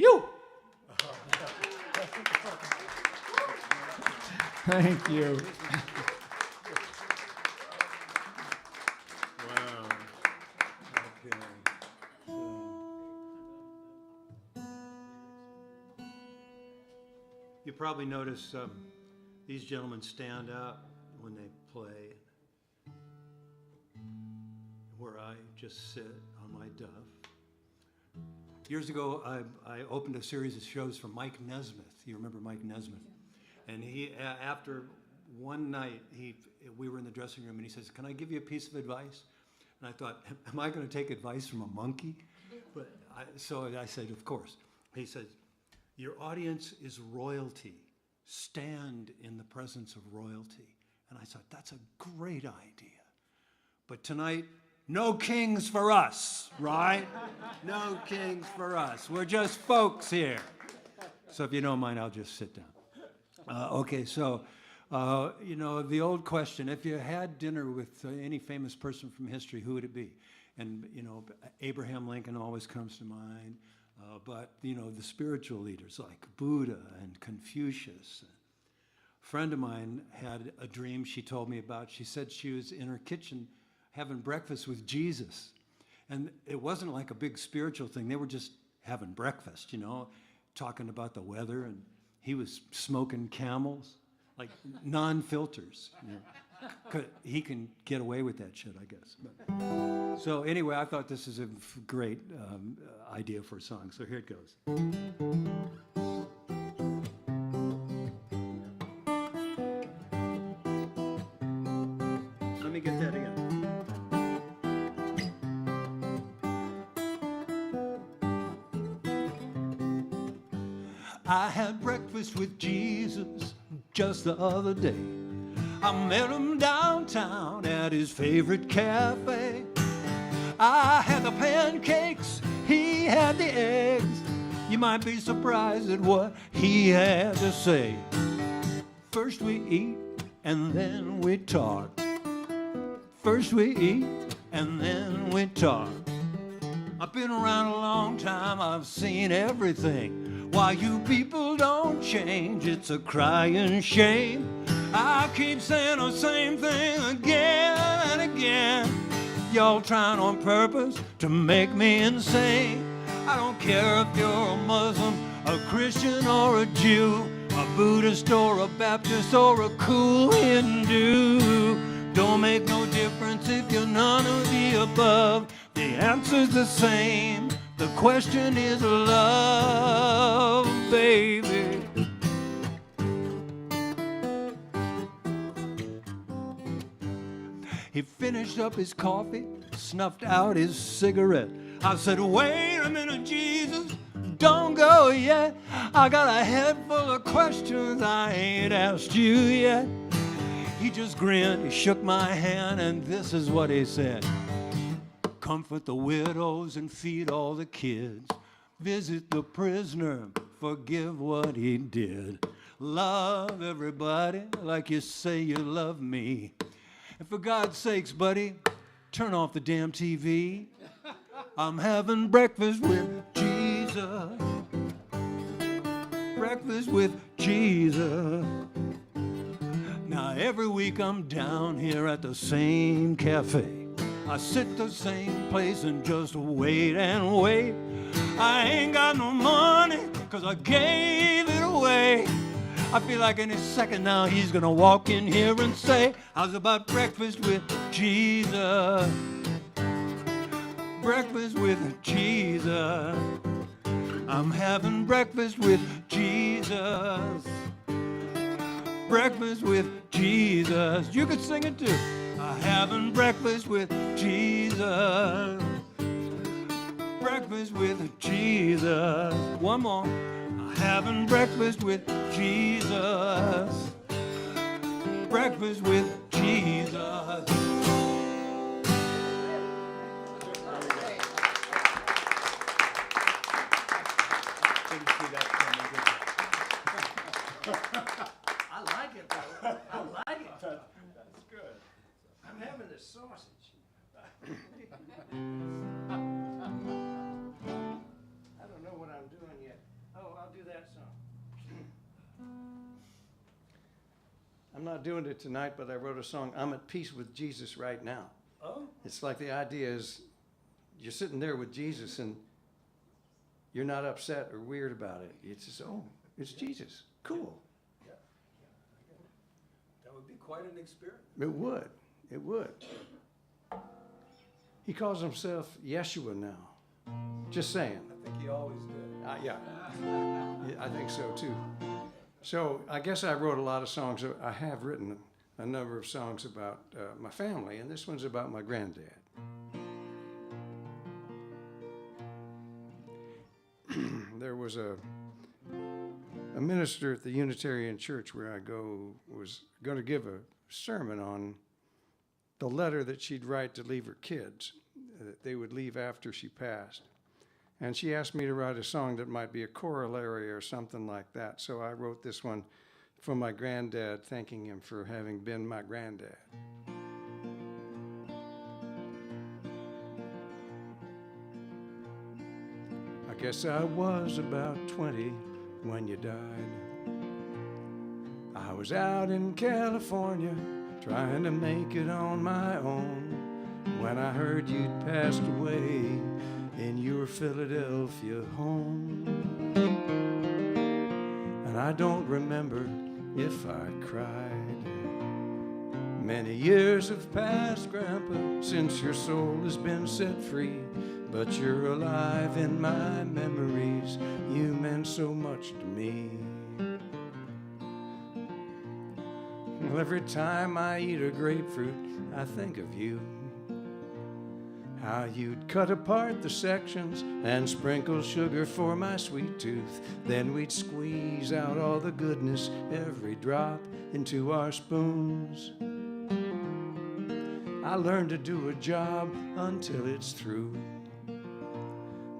You! Thank you. Wow. Okay. You probably notice these gentlemen stand out when they play, where I just sit on my duff. Years ago, I opened a series of shows for Mike Nesmith. You remember Mike Nesmith? And he, after one night, we were in the dressing room, and he says, "Can I give you a piece of advice?" And I thought, am I going to take advice from a monkey? But so I said, of course. He said, "Your audience is royalty. Stand in the presence of royalty." And I thought, that's a great idea. But tonight, no kings for us, right? No kings for us. We're just folks here. So if you don't mind, I'll just sit down. Okay, so, you know, the old question, if you had dinner with any famous person from history, who would it be? And, you know, Abraham Lincoln always comes to mind. But, you know, the spiritual leaders like Buddha and Confucius. A friend of mine had a dream she told me about. She said she was in her kitchen having breakfast with Jesus. And it wasn't like a big spiritual thing. They were just having breakfast, you know, talking about the weather. And he was smoking Camels, like non-filters. You know. 'Cause he can get away with that shit, I guess. But, so anyway, I thought this is a great idea for a song. So here it goes. Let me get that again. I had breakfast with Jesus just the other day. I met him downtown at his favorite cafe. I had the pancakes, he had the eggs. You might be surprised at what he had to say. First we eat and then we talk. First we eat and then we talk. I've been around a long time, I've seen everything. Why you people don't change, it's a crying shame. I keep saying the same thing again and again. Y'all trying on purpose to make me insane. I don't care if you're a Muslim, a Christian or a Jew, a Buddhist or a Baptist or a cool Hindu. Don't make no difference if you're none of the above. The answer's the same. The question is love, baby. He finished up his coffee, snuffed out his cigarette. I said, wait a minute, Jesus, don't go yet. I got a head full of questions I ain't asked you yet. He just grinned, he shook my hand, and this is what he said. Comfort the widows and feed all the kids. Visit the prisoner, forgive what he did. Love everybody like you say you love me. And for God's sakes, buddy, turn off the damn TV. I'm having breakfast with Jesus. Breakfast with Jesus. Now every week I'm down here at the same cafe. I sit the same place and just wait and wait. I ain't got no money, 'cause I gave it away. I feel like any second now he's gonna walk in here and say, how's about breakfast with Jesus? Breakfast with Jesus. I'm having breakfast with Jesus. Breakfast with Jesus. You could sing it too. I'm having breakfast with Jesus. Breakfast with Jesus. One more. I'm having breakfast with Jesus. Breakfast with Jesus. I like it, though. I like it. That's good. I'm having this sausage. I don't know what I'm doing yet. Oh, I'll do that song. I'm not doing it tonight, but I wrote a song, I'm at peace with Jesus right now. Oh. It's like the idea is you're sitting there with Jesus and you're not upset or weird about it. It's just, oh, it's Jesus. Cool. Yeah. That would be quite an experience. It would. It would. He calls himself Yeshua now. Just saying. I think he always did. Yeah. Yeah, I think so too. So I guess I wrote a lot of songs. I have written a number of songs about my family, and this one's about my granddad. There was a minister at the Unitarian Church where I go was going to give a sermon on the letter that she'd write to leave her kids, that they would leave after she passed. And she asked me to write a song that might be a corollary or something like that. So I wrote this one for my granddad, thanking him for having been my granddad. I guess I was about 20 when you died. I was out in California trying to make it on my own when I heard you'd passed away in your Philadelphia home. And I don't remember if I cried. Many years have passed, Grandpa, since your soul has been set free, but you're alive in my memories. You meant so much to me. Well, every time I eat a grapefruit, I think of you. How you'd cut apart the sections and sprinkle sugar for my sweet tooth. Then we'd squeeze out all the goodness, every drop, into our spoons. I learned to do a job until it's through.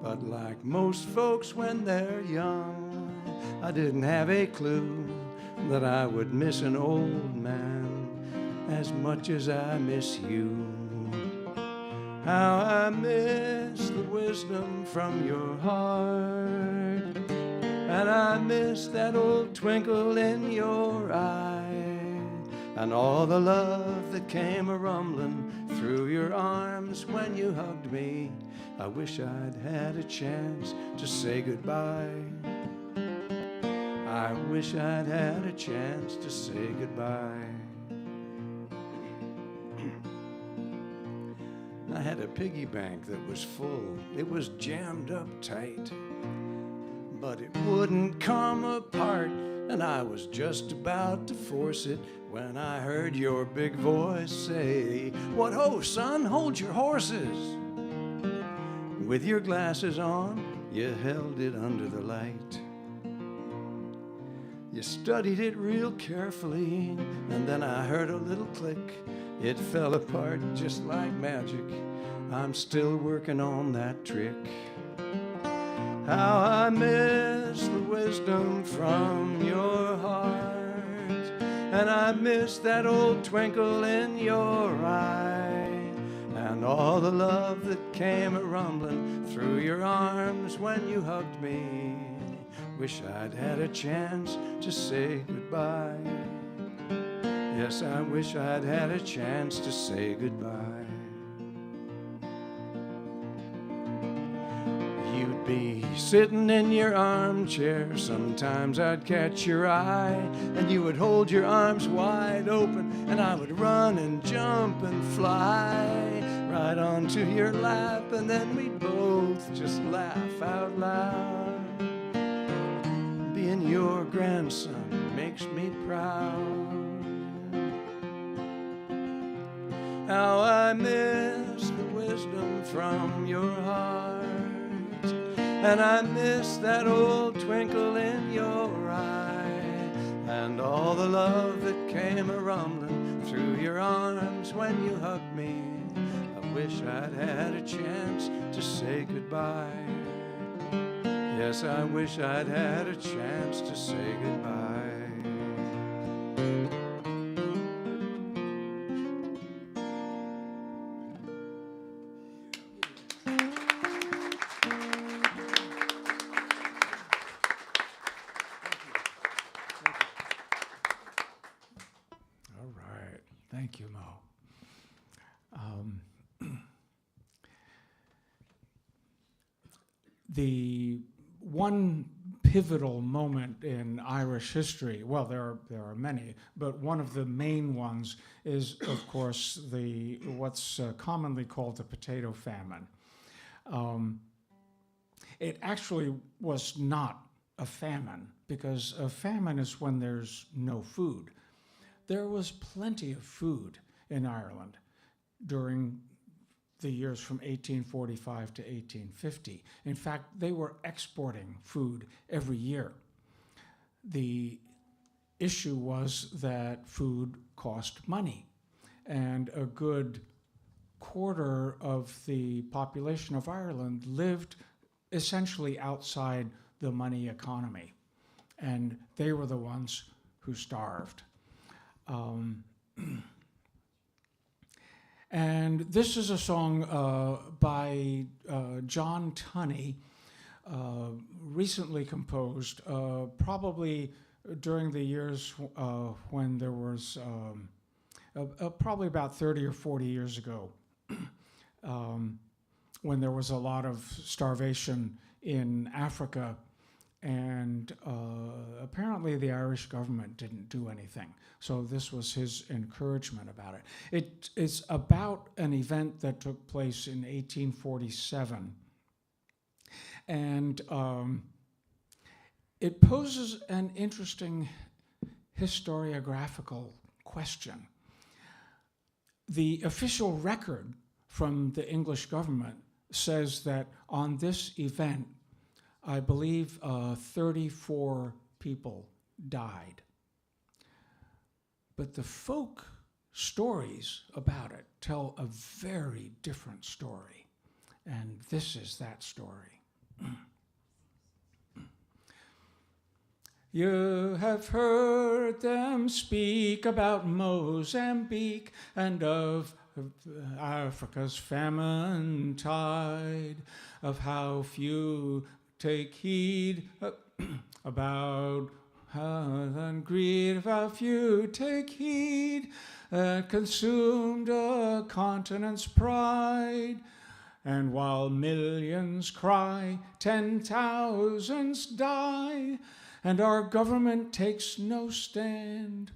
But like most folks when they're young, I didn't have a clue that I would miss an old man as much as I miss you. How I miss the wisdom from your heart, and I miss that old twinkle in your eye, and all the love that came a-rumbling through your arms when you hugged me. I wish I'd had a chance to say goodbye. I wish I'd had a chance to say goodbye. I had a piggy bank that was full. It was jammed up tight, but it wouldn't come apart, and I was just about to force it when I heard your big voice say, "What ho, son, hold your horses." With your glasses on, you held it under the light. You studied it real carefully, and then I heard a little click. It fell apart just like magic. I'm still working on that trick. How I miss the wisdom from your heart, and I miss that old twinkle in your eye, and all the love that came a-rumbling through your arms when you hugged me. Wish I'd had a chance to say goodbye. Yes, I wish I'd had a chance to say goodbye. You'd be sitting in your armchair, sometimes I'd catch your eye, and you would hold your arms wide open, and I would run and jump and fly right onto your lap, and then we'd both just laugh out loud. Being your grandson makes me proud. How I miss the wisdom from your heart, and I miss that old twinkle in your eye, and all the love that came a-rumbling through your arms when you hugged me. I wish I'd had a chance to say goodbye. Yes, I wish I'd had a chance to say goodbye. Thank you, Mo. The one pivotal moment in Irish history, well, there are many, but one of the main ones is, of course, what's commonly called the potato famine. It actually was not a famine, because a famine is when there's no food. There was plenty of food in Ireland during the years from 1845 to 1850. In fact, they were exporting food every year. The issue was that food cost money, and a good quarter of the population of Ireland lived essentially outside the money economy, and they were the ones who starved. And this is a song by John Tunney, recently composed, probably during the years when there was, probably about 30 or 40 years ago, when there was a lot of starvation in Africa, and apparently the Irish government didn't do anything. So this was his encouragement about it. It is about an event that took place in 1847. And it poses an interesting historiographical question. The official record from the English government says that on this event, I believe 34 people died. But the folk stories about it tell a very different story. And this is that story. You have heard them speak about Mozambique and of Africa's famine tide, of how few take heed about and greed, of how few take heed, consumed a continent's pride. And while millions cry, 10,000s die, and our government takes no stand.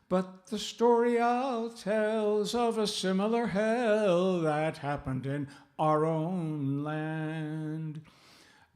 But the story I'll tell's of a similar hell that happened in our own land.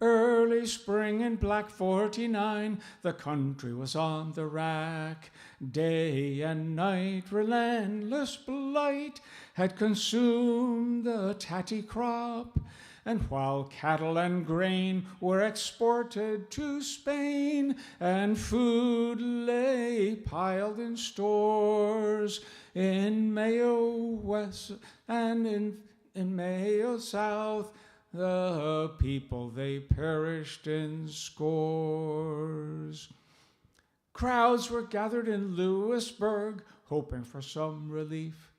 Early spring in Black 49, the country was on the rack. Day and night, relentless blight had consumed the tatty crop. And while cattle and grain were exported to Spain, and food lay piled in stores in Mayo West and in Mayo South, the people, they perished in scores. Crowds were gathered in Louisburg, hoping for some relief.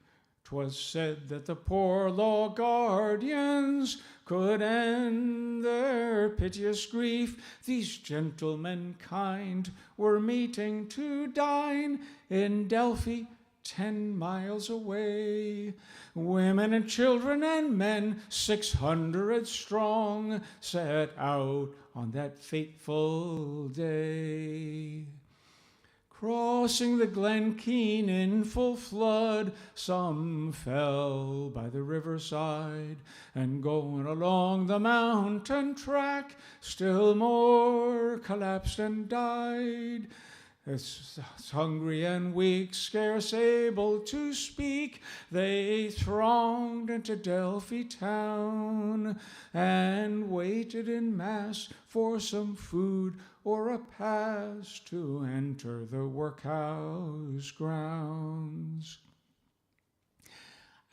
'Twas said that the poor law guardians could end their piteous grief. These gentlemen kind were meeting to dine in Delphi, 10 miles away. Women and children and men, 600 strong, set out on that fateful day. Crossing the Glen Keane in full flood, some fell by the riverside, and going along the mountain track, still more collapsed and died. As hungry and weak, scarce able to speak, they thronged into Delphi town and waited in mass for some food or a pass to enter the workhouse grounds.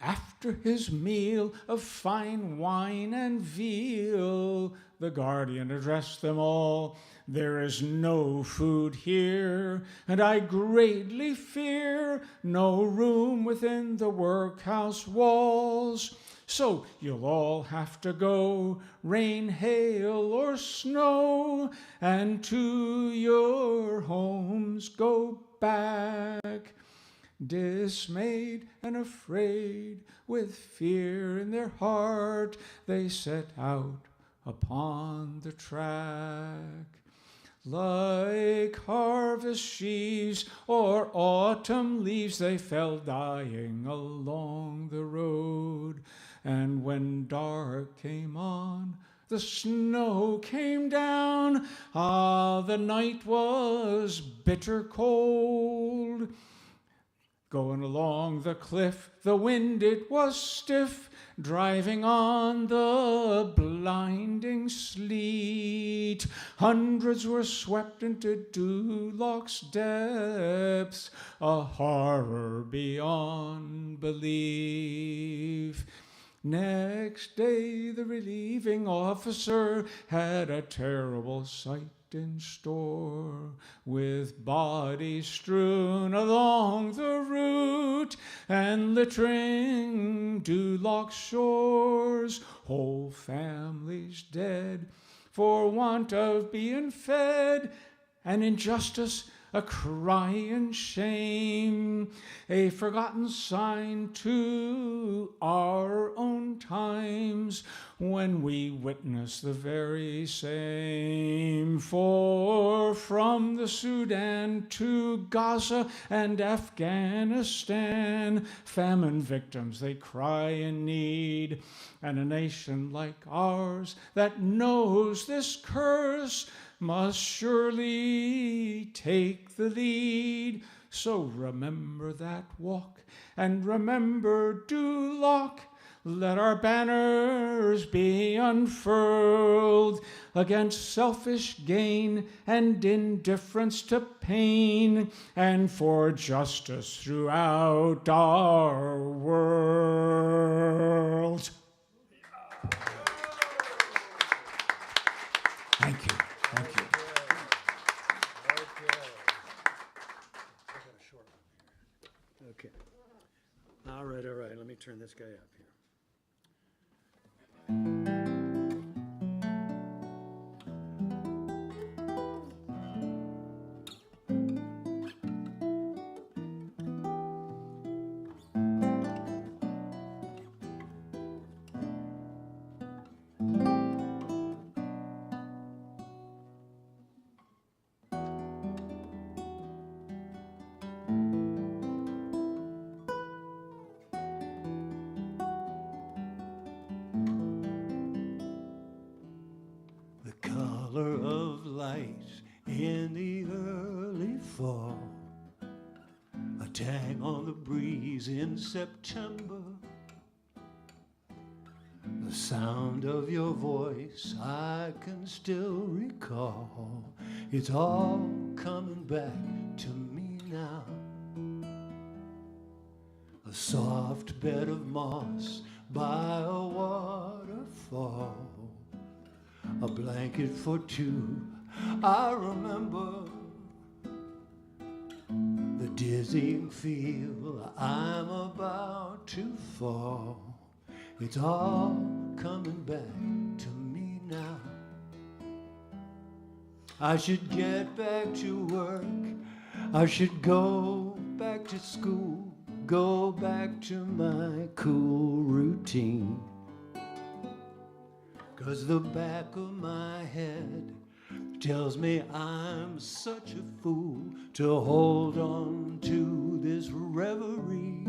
After his meal of fine wine and veal, the guardian addressed them all. There is no food here, and I greatly fear no room within the workhouse walls. So you'll all have to go, rain, hail, or snow, and to your homes go back. Dismayed and afraid, with fear in their heart, they set out upon the track. Like harvest sheaves or autumn leaves, they fell dying along the road. And when dark came on, the snow came down. Ah, the night was bitter cold. Going along the cliff, the wind it was stiff, driving on the blinding sleet. Hundreds were swept into Duloch's depths, a horror beyond belief. Next day, the relieving officer had a terrible sight in store, with bodies strewn along the route and littering Duloch's shores, whole families dead for want of being fed, and injustice a cry in shame, a forgotten sign to our own times when we witness the very same. For from the Sudan to Gaza and Afghanistan, famine victims they cry in need, and a nation like ours that knows this curse must surely take the lead. So remember that walk, and remember Duloch. Let our banners be unfurled against selfish gain and indifference to pain, and for justice throughout our world. Thank you. Thank you. Okay. All right. Let me turn this guy up here. Color of light in the early fall, a tang on the breeze in September, the sound of your voice I can still recall. It's all coming back to me now. A soft bed of moss by a waterfall, a blanket for two. I remember the dizzying feel I'm about to fall. It's all coming back to me now. I should get back to work. I should go back to school, go back to my cool routine. 'Cause the back of my head tells me I'm such a fool to hold on to this reverie.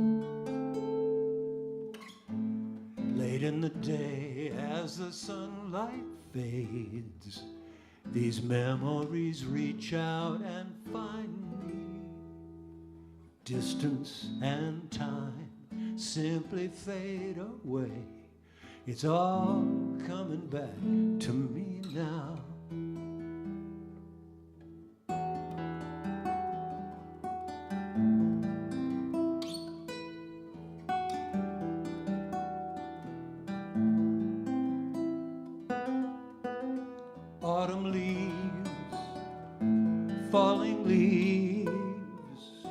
Late in the day as the sunlight fades, these memories reach out and find me. Distance and time simply fade away. It's all coming back to me now. Autumn leaves, falling leaves,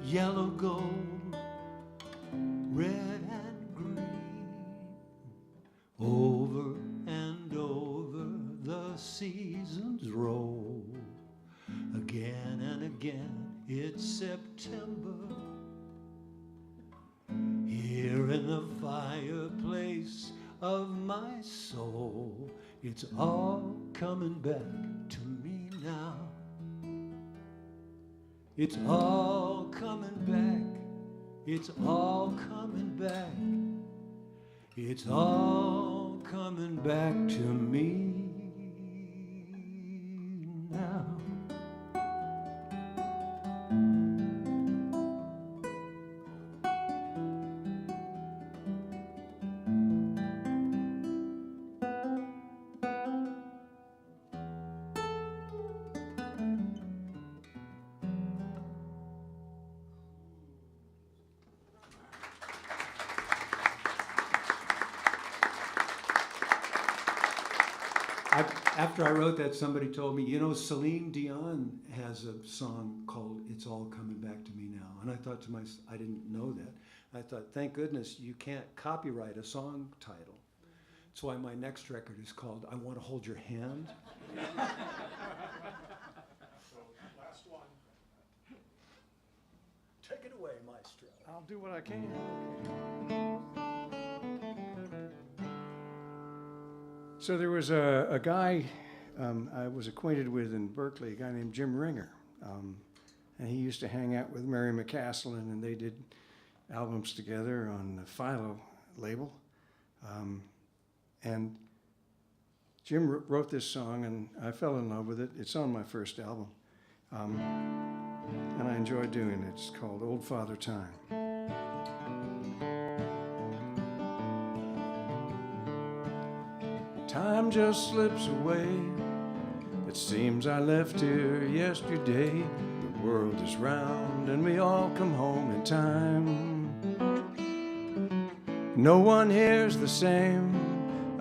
yellow gold, red and green. Over and over the seasons roll. Again and again it's September. higher place of my soul. It's all coming back to me now. It's all coming back. It's all coming back. It's all coming back to me now. After I wrote that, somebody told me, you know, Celine Dion has a song called It's All Coming Back to Me Now. And I thought to myself, I didn't know that. I thought, thank goodness you can't copyright a song title. That's why my next record is called I Want to Hold Your Hand. So, last one. Take it away, maestro. I'll do what I can. So there was a guy I was acquainted with in Berkeley, a guy named Jim Ringer. And he used to hang out with Mary McClellan, and they did albums together on the Philo label. And Jim wrote this song, and I fell in love with it. It's on my first album. And I enjoy doing it. It's called Old Father Time. Time just slips away. It seems I left here yesterday. The world is round and we all come home in time. No one here's the same.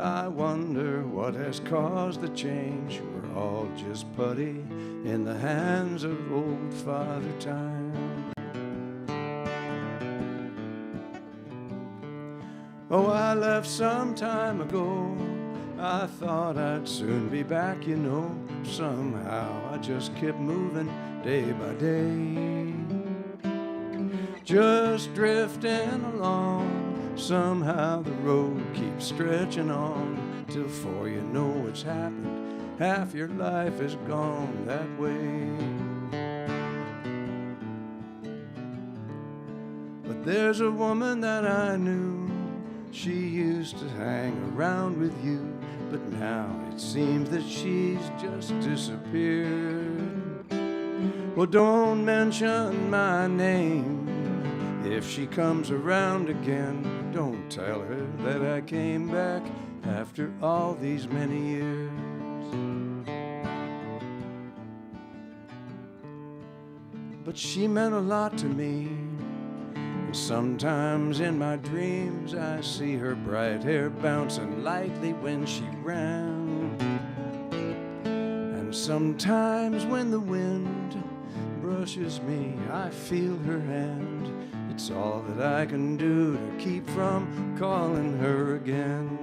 I wonder what has caused the change. We're all just putty in the hands of old Father Time. Oh, I left some time ago. I thought I'd soon be back, you know. Somehow I just kept moving day by day. Just drifting along. Somehow the road keeps stretching on. Till before you know it's happened, half your life is gone that way. But there's a woman that I knew. She used to hang around with you. But now it seems that she's just disappeared. Well, don't mention my name. If she comes around again, don't tell her that I came back after all these many years. But she meant a lot to me. And sometimes in my dreams I see her bright hair bouncing lightly when she ran. And sometimes when the wind brushes me, I feel her hand. It's all that I can do to keep from calling her again.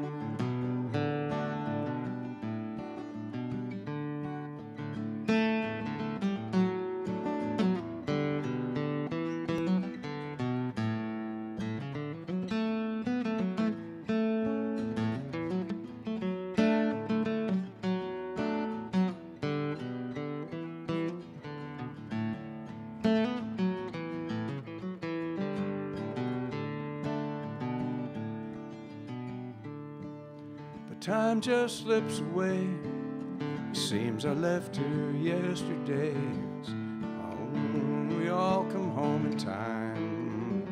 Time just slips away. It seems I left her yesterday. Oh, we all come home in time.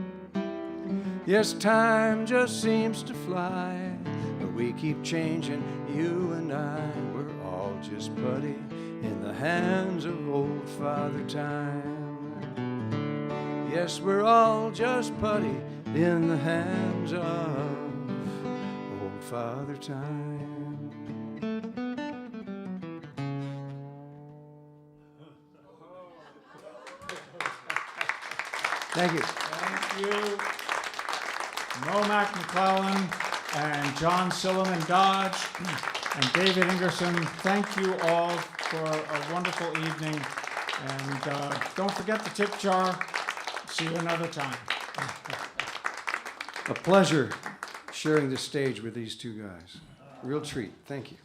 Yes, time just seems to fly, but we keep changing, you and I. We're all just putty in the hands of old Father Time. Yes, we're all just putty in the hands of Father Time. Thank you. Thank you, McClellan and John Silliman Dodge and David Ingerson. Thank you all for a wonderful evening. And don't forget the tip jar. See you another time. A pleasure sharing the stage with these two guys. Real treat. Thank you.